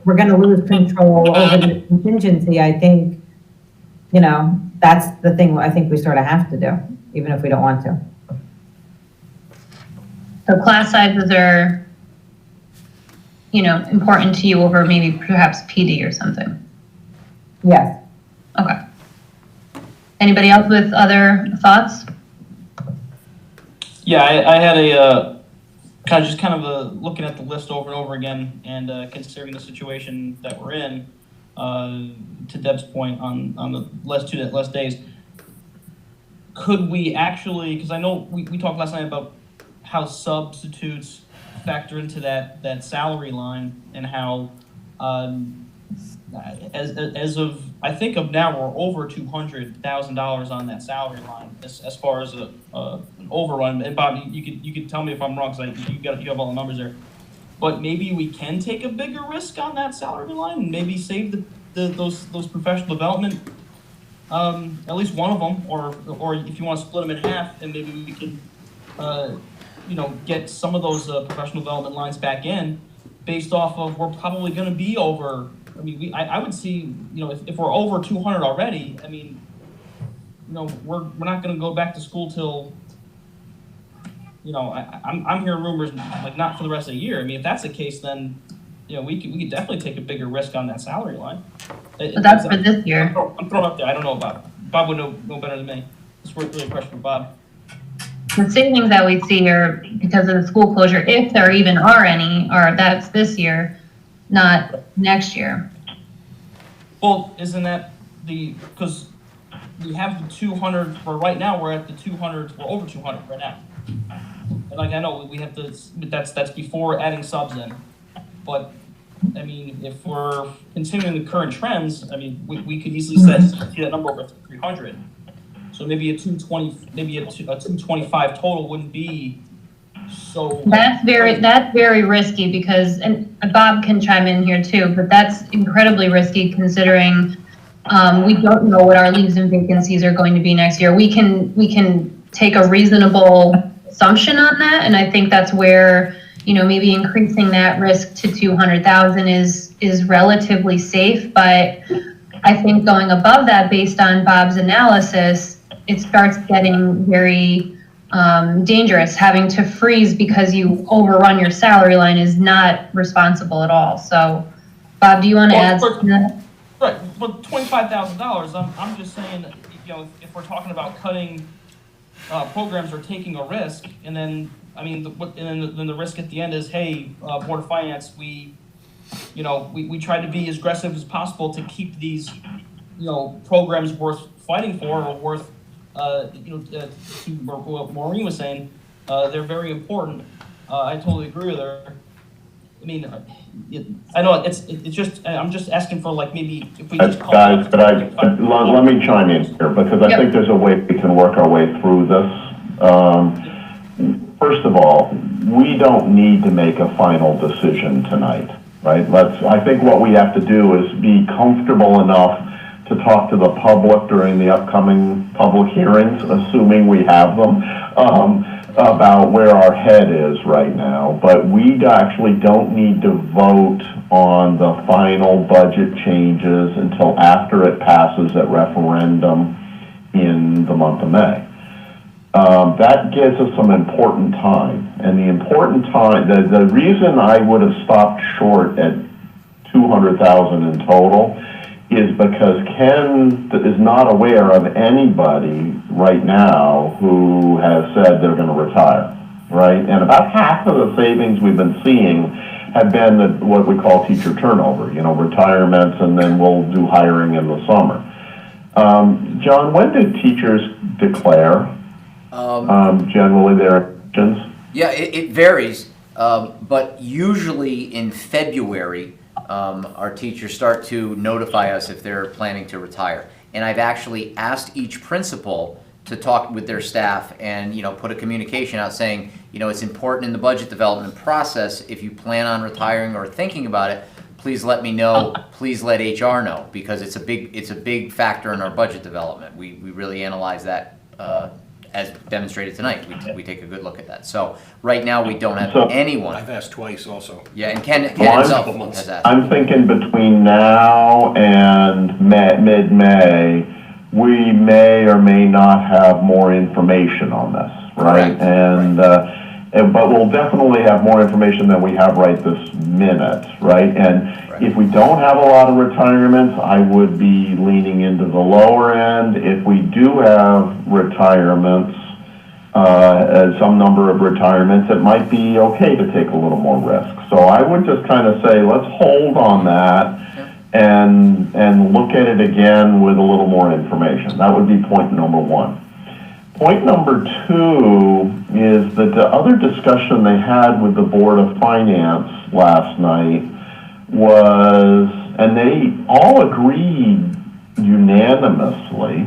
we're going to lose control over the contingency, I think, you know, that's the thing I think we sort of have to do, even if we don't want to. So class sizes are, you know, important to you over maybe perhaps PD or something. Yes. Okay. Anybody else with other thoughts? Yeah, I had a kind of looking at the list over and over again and considering the situation that we're in. To Deb's point on the less days, could we actually? Because I know we talked last night about how substitutes factor into that salary line and how as of I think of now we're over $200,000 on that salary line as far as an overrun. And Bob, you could tell me if I'm wrong because you have all the numbers there. But maybe we can take a bigger risk on that salary line and maybe save those professional development, at least one of them, or if you want to split them in half, and maybe we can, get some of those professional development lines back in, based off of we're probably going to be over. I mean, I would see, if we're over 200 already, I mean, we're not going to go back to school till. I'm hearing rumors like not for the rest of the year. I mean, if that's the case, then we could definitely take a bigger risk on that salary line. But that's for this year. I'm throwing up there. I don't know about Bob would know better than me. This is really a question for Bob. The savings that we see are because of the school closure, if there even are any, or that's this year, not next year. Well, isn't that because we have the 200 for right now? We're at the 200. We're over 200 right now. And I know we have to. That's before adding subs in. But I mean, if we're continuing the current trends, I mean, we could easily see that number over 300. So maybe a 220, maybe a 225 total wouldn't be so. That's very risky because, and Bob can chime in here too, but that's incredibly risky considering we don't know what our leaves and vacancies are going to be next year. We can take a reasonable assumption on that, and I think that's where maybe increasing that risk to 200,000 is relatively safe. But I think going above that, based on Bob's analysis, it starts getting very dangerous. Having to freeze because you overrun your salary line is not responsible at all. So, Bob, do you want to add something to that? Right, but $25,000. I'm just saying, if we're talking about cutting programs or taking a risk, and then then the risk at the end is, hey, Board of Finance, we try to be as aggressive as possible to keep these, programs worth fighting for or worth, to what Maureen was saying, they're very important. I totally agree with her. I mean, I know it's just I'm just asking for maybe if we just guys, but let me chime in here because I think there's a way we can work our way through this. First of all, we don't need to make a final decision tonight, right? I think what we have to do is be comfortable enough to talk to the public during the upcoming public hearings, assuming we have them, about where our head is right now. But we actually don't need to vote on the final budget changes until after it passes at referendum in the month of May. That gives us some important time. And the important time, the reason I would have stopped short at 200,000 in total is because Ken is not aware of anybody right now who has said they're going to retire, right? And about half of the savings we've been seeing have been what we call teacher turnover, retirements, and then we'll do hiring in the summer. John, when do teachers declare generally their intentions? Yeah, it varies, but usually in February, our teachers start to notify us if they're planning to retire. And I've actually asked each principal to talk with their staff and put a communication out saying, it's important in the budget development process, if you plan on retiring or thinking about it, please let me know, please let HR know, because it's a big factor in our budget development. We really analyze that as demonstrated tonight, we take a good look at that. So right now, we don't have So- anyone. I've asked twice also. Yeah, and Ken Well, himself I'm- has asked. I'm thinking between now and mid-May, we may or may not have more information on this, right? Correct. But we'll definitely have more information than we have right this minute, right? And if we don't have a lot of retirements, I would be leaning into the lower end. If we do have retirements, some number of retirements, it might be okay to take a little more risk. So I would just kind of say, let's hold on that and look at it again with a little more information. That would be point number one. Point number two is that the other discussion they had with the Board of Finance last night was, and they all agreed unanimously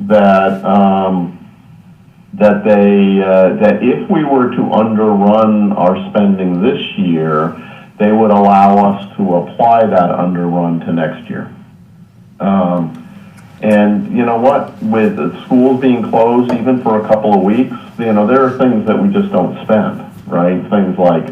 that that if we were to underrun our spending this year, they would allow us to apply that underrun to next year. And you know what, with the schools being closed even for a couple of weeks, you know, there are things that we just don't spend, right? Things like,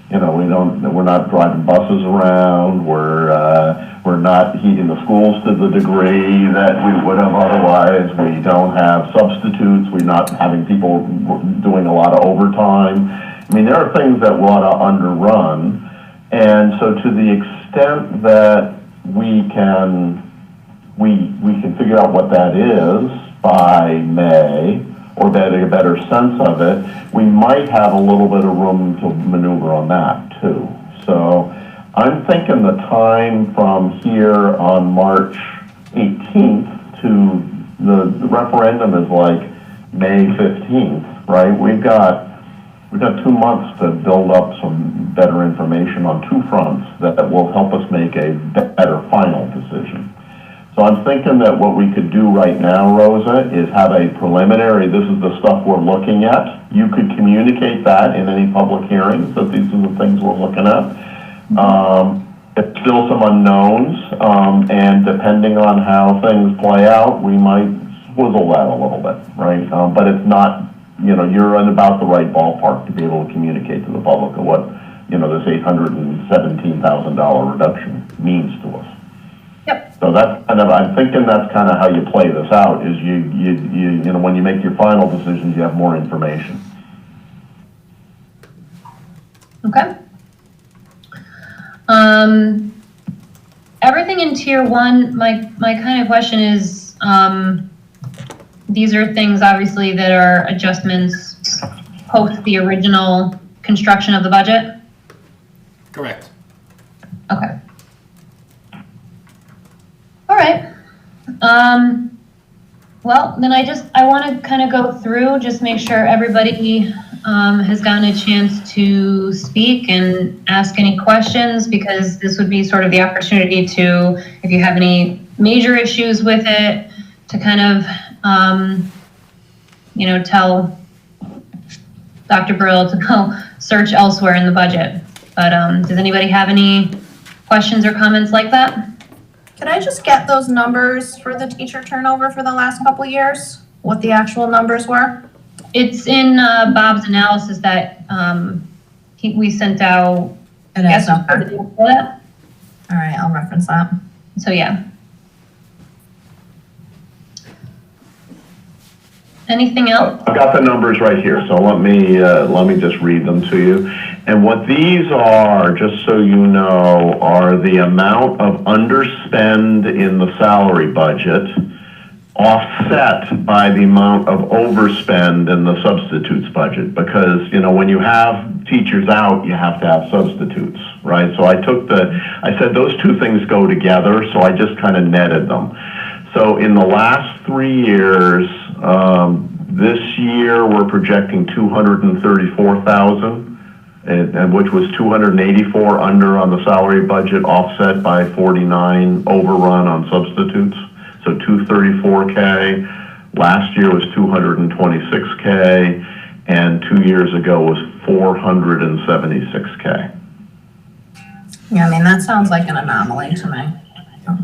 you know, we're not driving buses around, we're not heating the schools to the degree that we would have otherwise. We don't have substitutes. We're not having people doing a lot of overtime. I mean, there are things that we ought to underrun. And so to the extent that we can figure out what that is by May, or get a better sense of it, we might have a little bit of room to maneuver on that too. So I'm thinking the time from here on March 18th to the referendum is like May 15th, right? We've got 2 months to build up some better information on two fronts that will help us make a better final decision. So I'm thinking that what we could do right now, Rosa, is have a preliminary, this is the stuff we're looking at. You could communicate that in any public hearings, that these are the things we're looking at. It's still some unknowns, and depending on how things play out, we might swizzle that a little bit, right? But it's not, you know, you're in about the right ballpark to be able to communicate to the public of what, you know, this $817,000 reduction means to us. Yep. So that's kind of, I'm thinking that's kind of how you play this out, is you know, when you make your final decisions, you have more information. Okay. Everything in tier one, my kind of question is, these are things obviously that are adjustments post the original construction of the budget? Correct. Okay. All right. Well, then I want to kind of go through, just make sure everybody has gotten a chance to speak and ask any questions, because this would be sort of the opportunity to, if you have any major issues with it, to kind of, you know, tell Dr. Brill to go search elsewhere in the budget. But does anybody have any questions or comments like that? Can I just get those numbers for the teacher turnover for the last couple years? What the actual numbers were? It's in Bob's analysis that we sent out. It is, Yes, okay. for that. All right, I'll reference that. So yeah. Anything else? I've got the numbers right here, so let me just read them to you. And what these are, just so you know, are the amount of underspend in the salary budget offset by the amount of overspend in the substitutes budget. Because, you know, when you have teachers out, you have to have substitutes, right? So I said those two things go together, so I just kind of netted them. So in the last 3 years, this year we're projecting 234,000, and which was 284 under on the salary budget, offset by 49 overrun on substitutes. So 234K. Last year was 226K, and 2 years ago was 476K. Yeah, I mean, that sounds like an anomaly to me.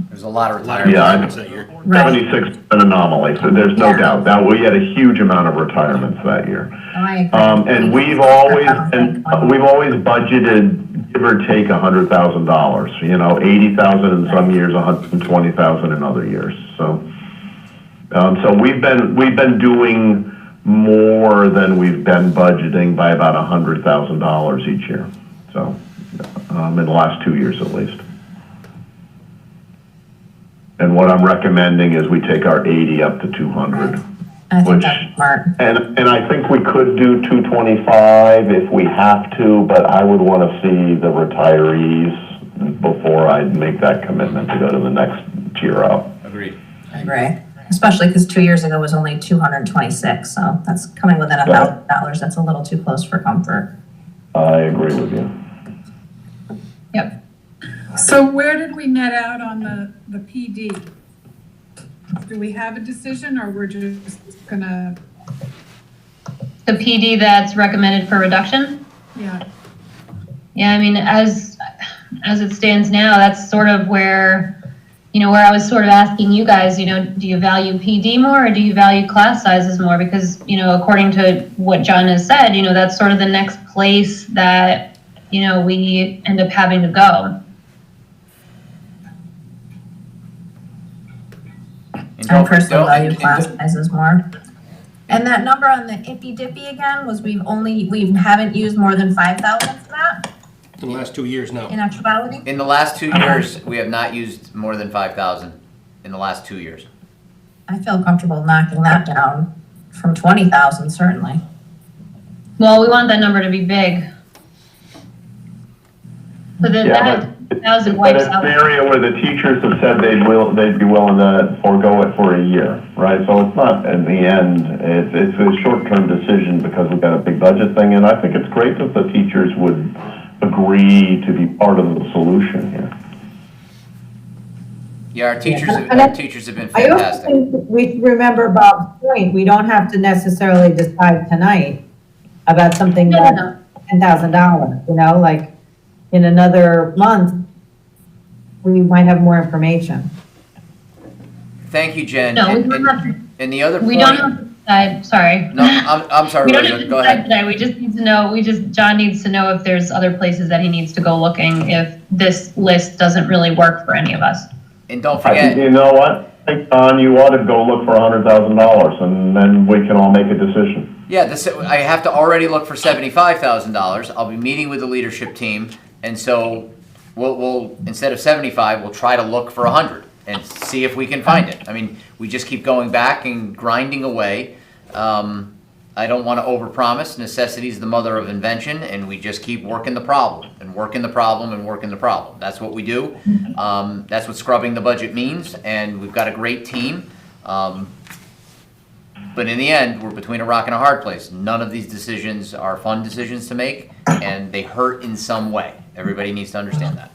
There's a lot of retirements. Yeah, Retirements that year. Right. 76 is an anomaly, so there's no doubt. That, we had a huge amount of retirements that year. I agree. And we've always budgeted, give or take, $100,000, you know, 80,000 in some years, 120,000 in other years, so. So we've been doing more than we've been budgeting by about $100,000 each year, so, in the last 2 years at least. And what I'm recommending is we take our 80 up to 200. I think which- that's smart. And I think we could do 225 if we have to, but I would want to see the retirees before I'd make that commitment to go to the next tier up. Agreed. I agree. Especially because 2 years ago was only 226, so that's coming within $1,000. That's a little too close for comfort. I agree with you. Yep. So where did we net out on the PD? Do we have a decision, or we're just gonna, The PD that's recommended for reduction? yeah, Yeah, I mean, as it stands now, that's sort of where, where I was sort of asking you guys, do you value PD more or do you value class sizes more? Because, according to what John has said, that's sort of the next place that, we end up having to go. I personally value class sizes more. And that number on the ippy dippy again was we haven't used more than 5,000 for that In the last 2 years, no. in actuality? In the last 2 years, we have not used more than 5,000 in the last 2 years. I feel comfortable knocking that down from 20,000 certainly. Well, we want that number to be big. But then Yeah, that 1,000 But wipes it's out. the area where the teachers have said they'd be willing to forego it for a year, right? So it's not, in the end, it's a short-term decision because we've got a big budget thing, and I think it's great that the teachers would agree to be part of the solution here. Yeah, our teachers have been I also fantastic. think we should remember Bob's point, we don't have to necessarily decide tonight about something No, that's no. $10,000, like in another month, we might have more information. Thank you, Jen. No, we And- don't have to, And the other we point. don't have to decide, sorry. No, I'm sorry, We don't have Rosa, to go decide ahead. today, we just need to know, John needs to know if there's other places that he needs to go looking if this list doesn't really work for any of us. And don't I think, forget, you know what? I think, Don, you ought to go look for $100,000, and then we can all make a decision. yeah, I have to already look for $75,000. I'll be meeting with the leadership team, and so we'll instead of 75, we'll try to look for 100 and see if we can find it. I mean, we just keep going back and grinding away. I don't want to overpromise. Necessity is the mother of invention, and we just keep working the problem and working the problem and working the problem. That's what we do. That's what scrubbing the budget means, and we've got a great team. But in the end, we're between a rock and a hard place. None of these decisions are fun decisions to make, and they hurt in some way. Everybody needs to understand that.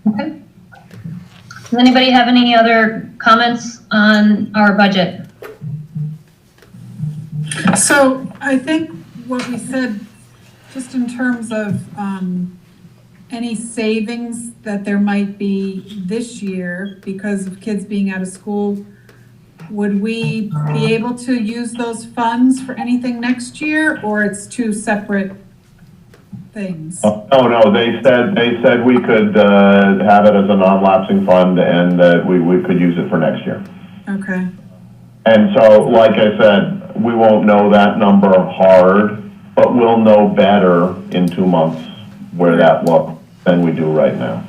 Okay. Does anybody have any other comments on our budget? so I think what we said, just in terms of, any savings that there might be this year because of kids being out of school, would we be able to use those funds for anything next year, or it's two separate things? Oh, no, they said we could have it as a non-lapsing fund, and that we could use it for next year. Okay, And so, like I said, we won't know that number hard, but we'll know better in 2 months where that looks than we do right now.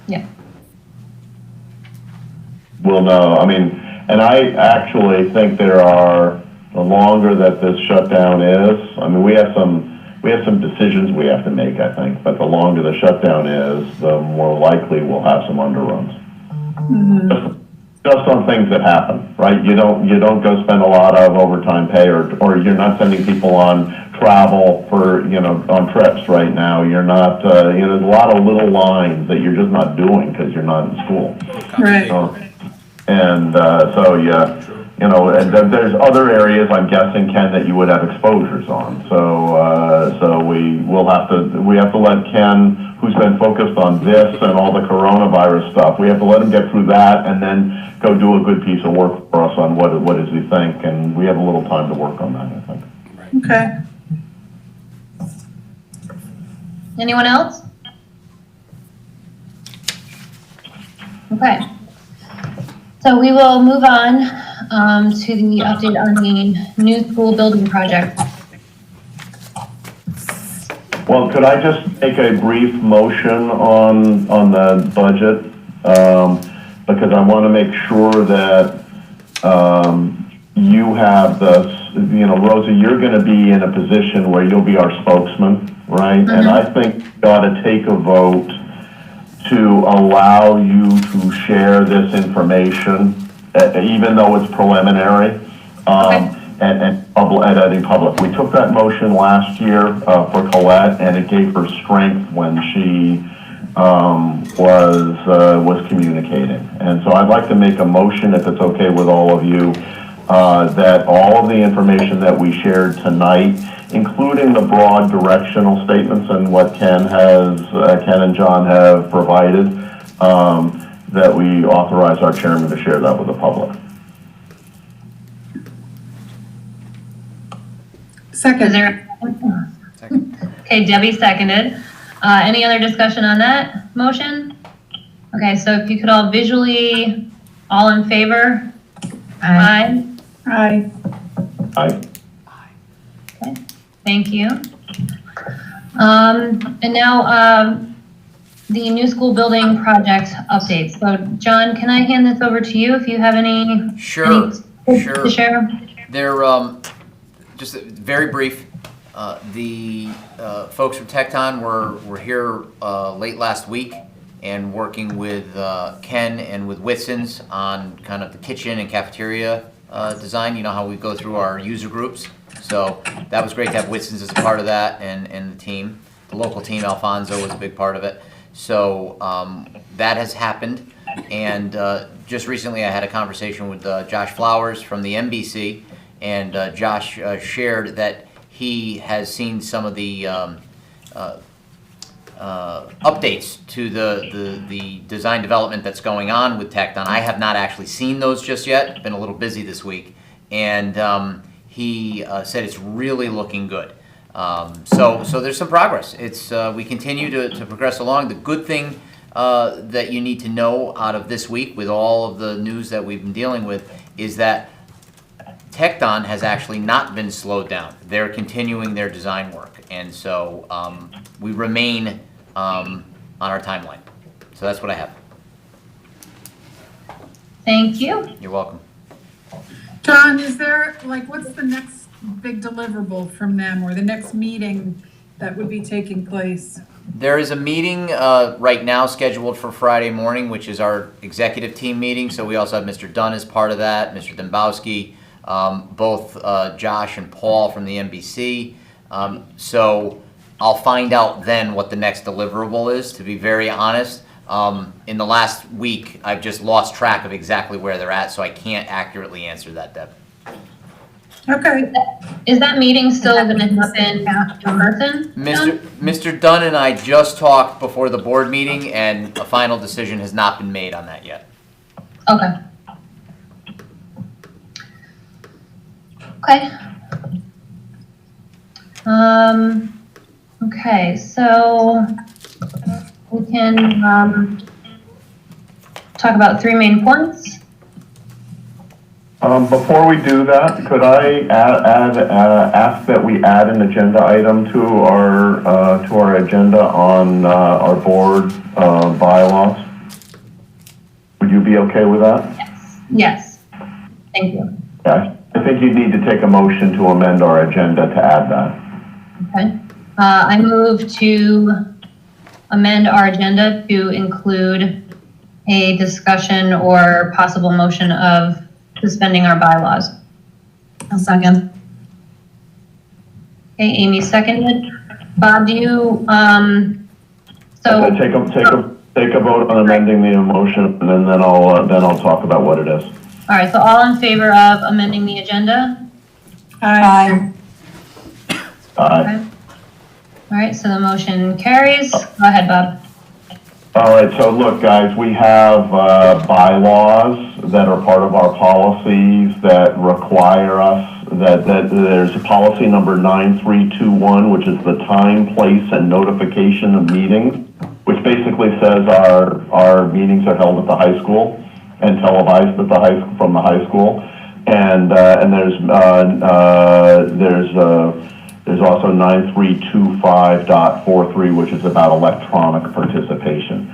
Yeah. We'll know, I mean, and I actually think the longer that this shutdown is, I mean, we have some decisions we have to make, I think, but the longer the shutdown is, the more likely we'll have some underruns. Just on things that happen, right? You don't go spend a lot of overtime pay, or you're not sending people on travel for, on trips right now. You're not, there's a lot of little lines that you're just not doing because you're not in school. right. And and then there's other areas, I'm guessing, Ken, that you would have exposures on. So we have to let Ken, who's been focused on this and all the coronavirus stuff. We have to let him get through that and then go do a good piece of work for us on what does he think, and we have a little time to work on that, I think. Okay. Anyone else? Okay. So we will move on to the update on the new school building project. Well, could I just make a brief motion on the budget? Because I want to make sure that you have Rosa, you're going to be in a position where you'll be our spokesman, right? And I think we ought to take a vote to allow you to share this information, even though it's preliminary, and public. We took that motion last year for Colette, and it gave her strength when she was communicating. And so I'd like to make a motion, if it's okay with all of you, that all of the information that we shared tonight, including the broad directional statements and what Ken and John have provided, that we authorize our chairman to share that with the public. Second. Is there? Okay, Debbie seconded. Any other discussion on that motion? Okay, so if you could all visually, all in favor? Aye. Aye. Aye. Okay, thank you. And now, the new school building project updates. So John, can I hand this over to you if you have any? Sure, sure. To share? They're just very brief. The folks from Tecton were here late last week and working with Ken and with Whitson's on kind of the kitchen and cafeteria design. You know how we go through our user groups. So that was great to have Whitson's as a part of that and the team. The local team, Alfonso, was a big part of it. So that has happened. And just recently I had a conversation with Josh Flowers from the NBC, and Josh shared that he has seen some of the updates to the design development that's going on with Tecton. I have not actually seen those just yet. Been a little busy this week, and he said it's really looking good. So there's some progress. It's we continue to progress along. The good thing that you need to know out of this week, with all of the news that we've been dealing with, is that Tecton has actually not been slowed down. They're continuing their design work, and so we remain on our timeline. So that's what I have. Thank you. You're welcome. John, is there, what's the next big deliverable from them, or the next meeting that would be taking place? There is a meeting right now scheduled for Friday morning, which is our executive team meeting. So we also have Mr. Dunn as part of that, Mr. Dembowski, both Josh and Paul from the NBC. So I'll find out then what the next deliverable is, to be very honest. In the last week, I've just lost track of exactly where they're at, so I can't accurately answer that, Deb. Okay. Is that meeting still going to happen in person? Mr. Dunn and I just talked before the board meeting, and a final decision has not been made on that yet. Okay. Okay. Okay, so we can talk about three main points. Before we do that, could I ask that we add an agenda item to our agenda on our board bylaws? Would you be okay with that? Yes. Thank you. Yeah, I think you need to take a motion to amend our agenda to add that. Okay. I move to amend our agenda to include a discussion or possible motion of suspending our bylaws. I'll second. Okay, Amy seconded. Bob, do you, so, Take a vote on amending the motion, and then I'll talk about what it is. all right, so all in favor of amending the agenda? Aye. Aye. All right, so the motion carries. Go ahead, Bob. All right, so look, guys, we have bylaws that are part of our policies that require us, that there's policy number 9321, which is the time, place, and notification of meetings, which basically says our meetings are held at the high school and televised at the from the high school. And there's also 9325.43, which is about electronic participation.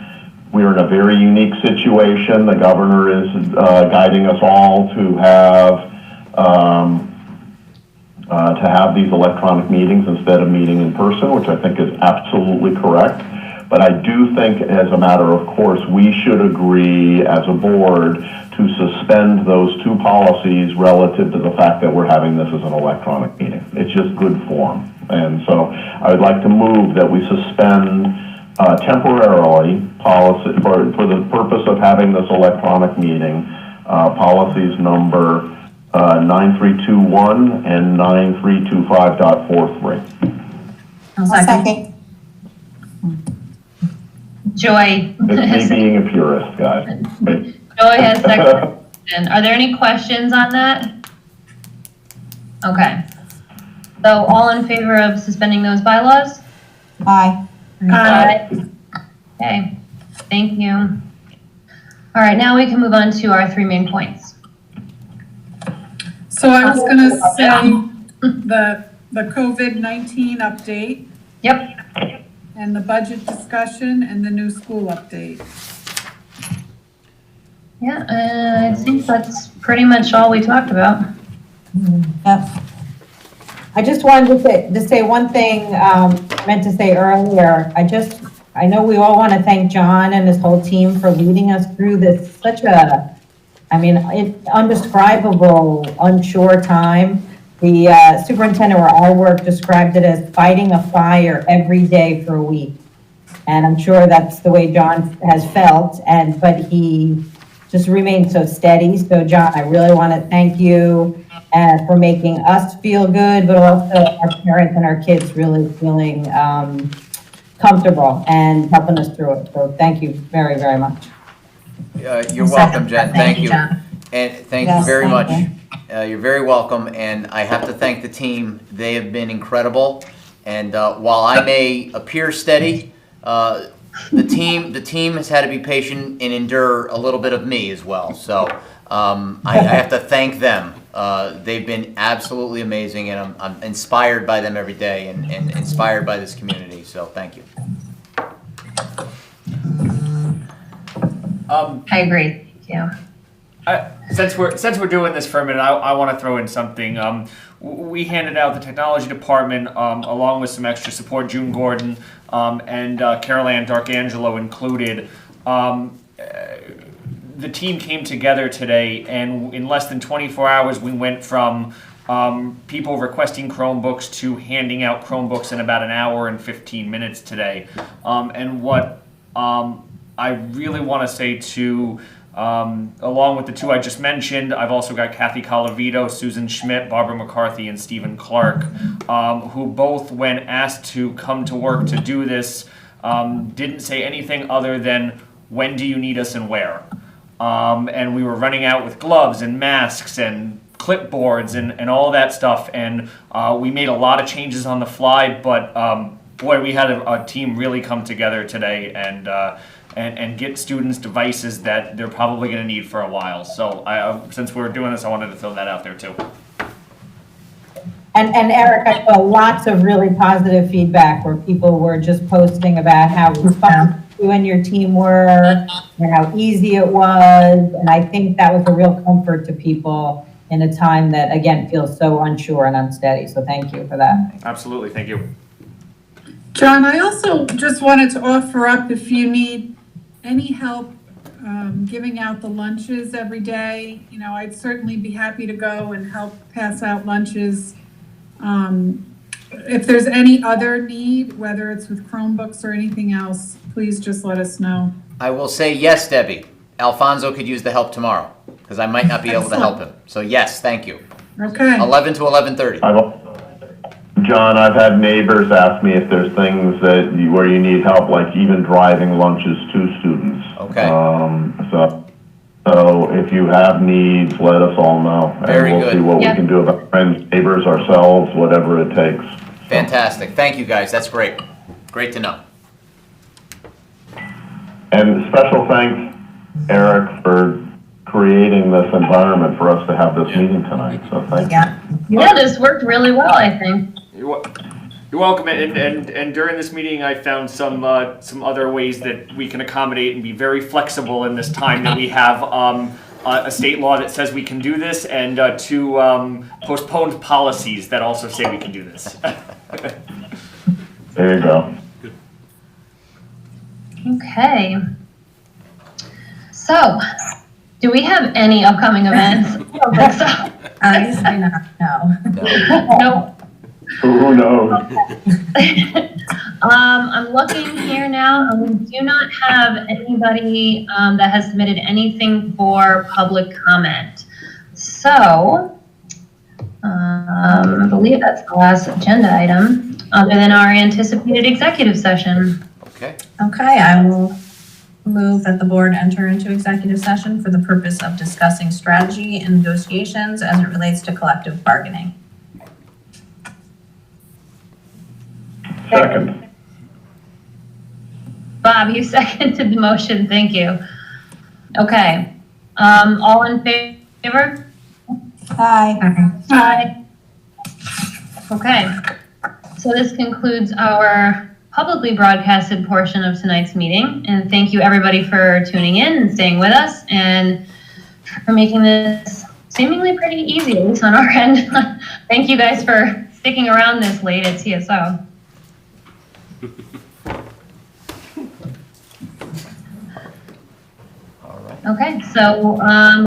We are in a very unique situation. The governor is guiding us all to have these electronic meetings instead of meeting in person, which I think is absolutely correct. But I do think, as a matter of course, we should agree as a board to suspend those two policies relative to the fact that we're having this as an electronic meeting. It's just good form. And so I would like to move that we suspend temporarily policy for the purpose of having this electronic meeting, policies number 9321 and 9325.43. I'll second. Joy. It's me being a purist, guys. Joy has second. Are there any questions on that? Okay. So all in favor of suspending those bylaws? Aye. Aye. Okay, thank you. All right, now we can move on to our three main points. So I was gonna say the COVID-19 update Yep. and the budget discussion and the new school update. Yeah, I think that's pretty much all we talked about. Yep. I just wanted to say one thing, I meant to say earlier. I know we all want to thank John and his whole team for leading us through this undescribable, unsure time. The superintendent where I work described it as fighting a fire every day for a week. And I'm sure that's the way John has felt, but he just remained so steady. So John, I really want to thank you for making us feel good, but also our parents and our kids really feeling comfortable and helping us through it. So thank you very, very much. You're welcome, Jen. Thank you. John. And thank you Yes, very thank much. you. You're very welcome, and I have to thank the team. They have been incredible. And while I may appear steady, the team has had to be patient and endure a little bit of me as well. So I have to thank them. They've been absolutely amazing, and I'm inspired by them every day and inspired by this community. So thank you. I agree, thank you. Since we're doing this for a minute, I want to throw in something. We handed out the technology department along with some extra support. June Gordon and Carol Ann Darkangelo included. The team came together today, and in less than 24 hours, we went from people requesting Chromebooks to handing out Chromebooks in about an hour and 15 minutes today. And what I really want to say to along with the two I just mentioned, I've also got Kathy Colavito, Susan Schmidt, Barbara McCarthy, and Stephen Clark, who both, when asked to come to work to do this, didn't say anything other than, when do you need us and where? And we were running out with gloves and masks and clipboards and all that stuff, and we made a lot of changes on the fly, but boy, we had a team really come together today and get students devices that they're probably going to need for a while. So since we're doing this, I wanted to throw that out there too. And Eric, I saw lots of really positive feedback where people were just posting about how responsive you and your team were and how easy it was. And I think that was a real comfort to people in a time that, again, feels so unsure and unsteady. So thank you for that. Absolutely, thank you. John, I also just wanted to offer up, if you need any help giving out the lunches every day, I'd certainly be happy to go and help pass out lunches. If there's any other need, whether it's with Chromebooks or anything else, please just let us know. I will say yes, Debbie. Alfonso could use the help tomorrow because I might not be able to help him. So yes, thank you. Okay. 11 to 11:30. John, I've had neighbors ask me if there's things where you need help, like even driving lunches to students. Okay. So if you have needs, let us all know. Very And we'll see good. what we Yeah. can do about friends, neighbors, ourselves, whatever it takes. Fantastic. Thank you, guys. That's great. Great to know. And special thanks, Eric, for creating this environment for us to have this meeting tonight, so thank you. Yeah. Yeah, this worked really well, I think. You're welcome, and during this meeting, I found some other ways that we can accommodate and be very flexible in this time that we have a state law that says we can do this, and two postponed policies that also say we can do this. There you go. Okay. So, do we have any upcoming events? I don't think so. Obviously not, no. No. Who knows? I'm looking here now, and we do not have anybody that has submitted anything for public comment. So, I believe that's the last agenda item, other than our anticipated executive session. Okay. Okay, I will move that the board enter into executive session for the purpose of discussing strategy and negotiations as it relates to collective bargaining. Second. Bob, you seconded the motion, thank you. Okay, all in favor? Hi. Aye. Okay, so this concludes our publicly broadcasted portion of tonight's meeting, and thank you everybody for tuning in and staying with us, and for making this seemingly pretty easy, at least on our end. Thank you guys for sticking around this late at TSO. All right. Okay, so,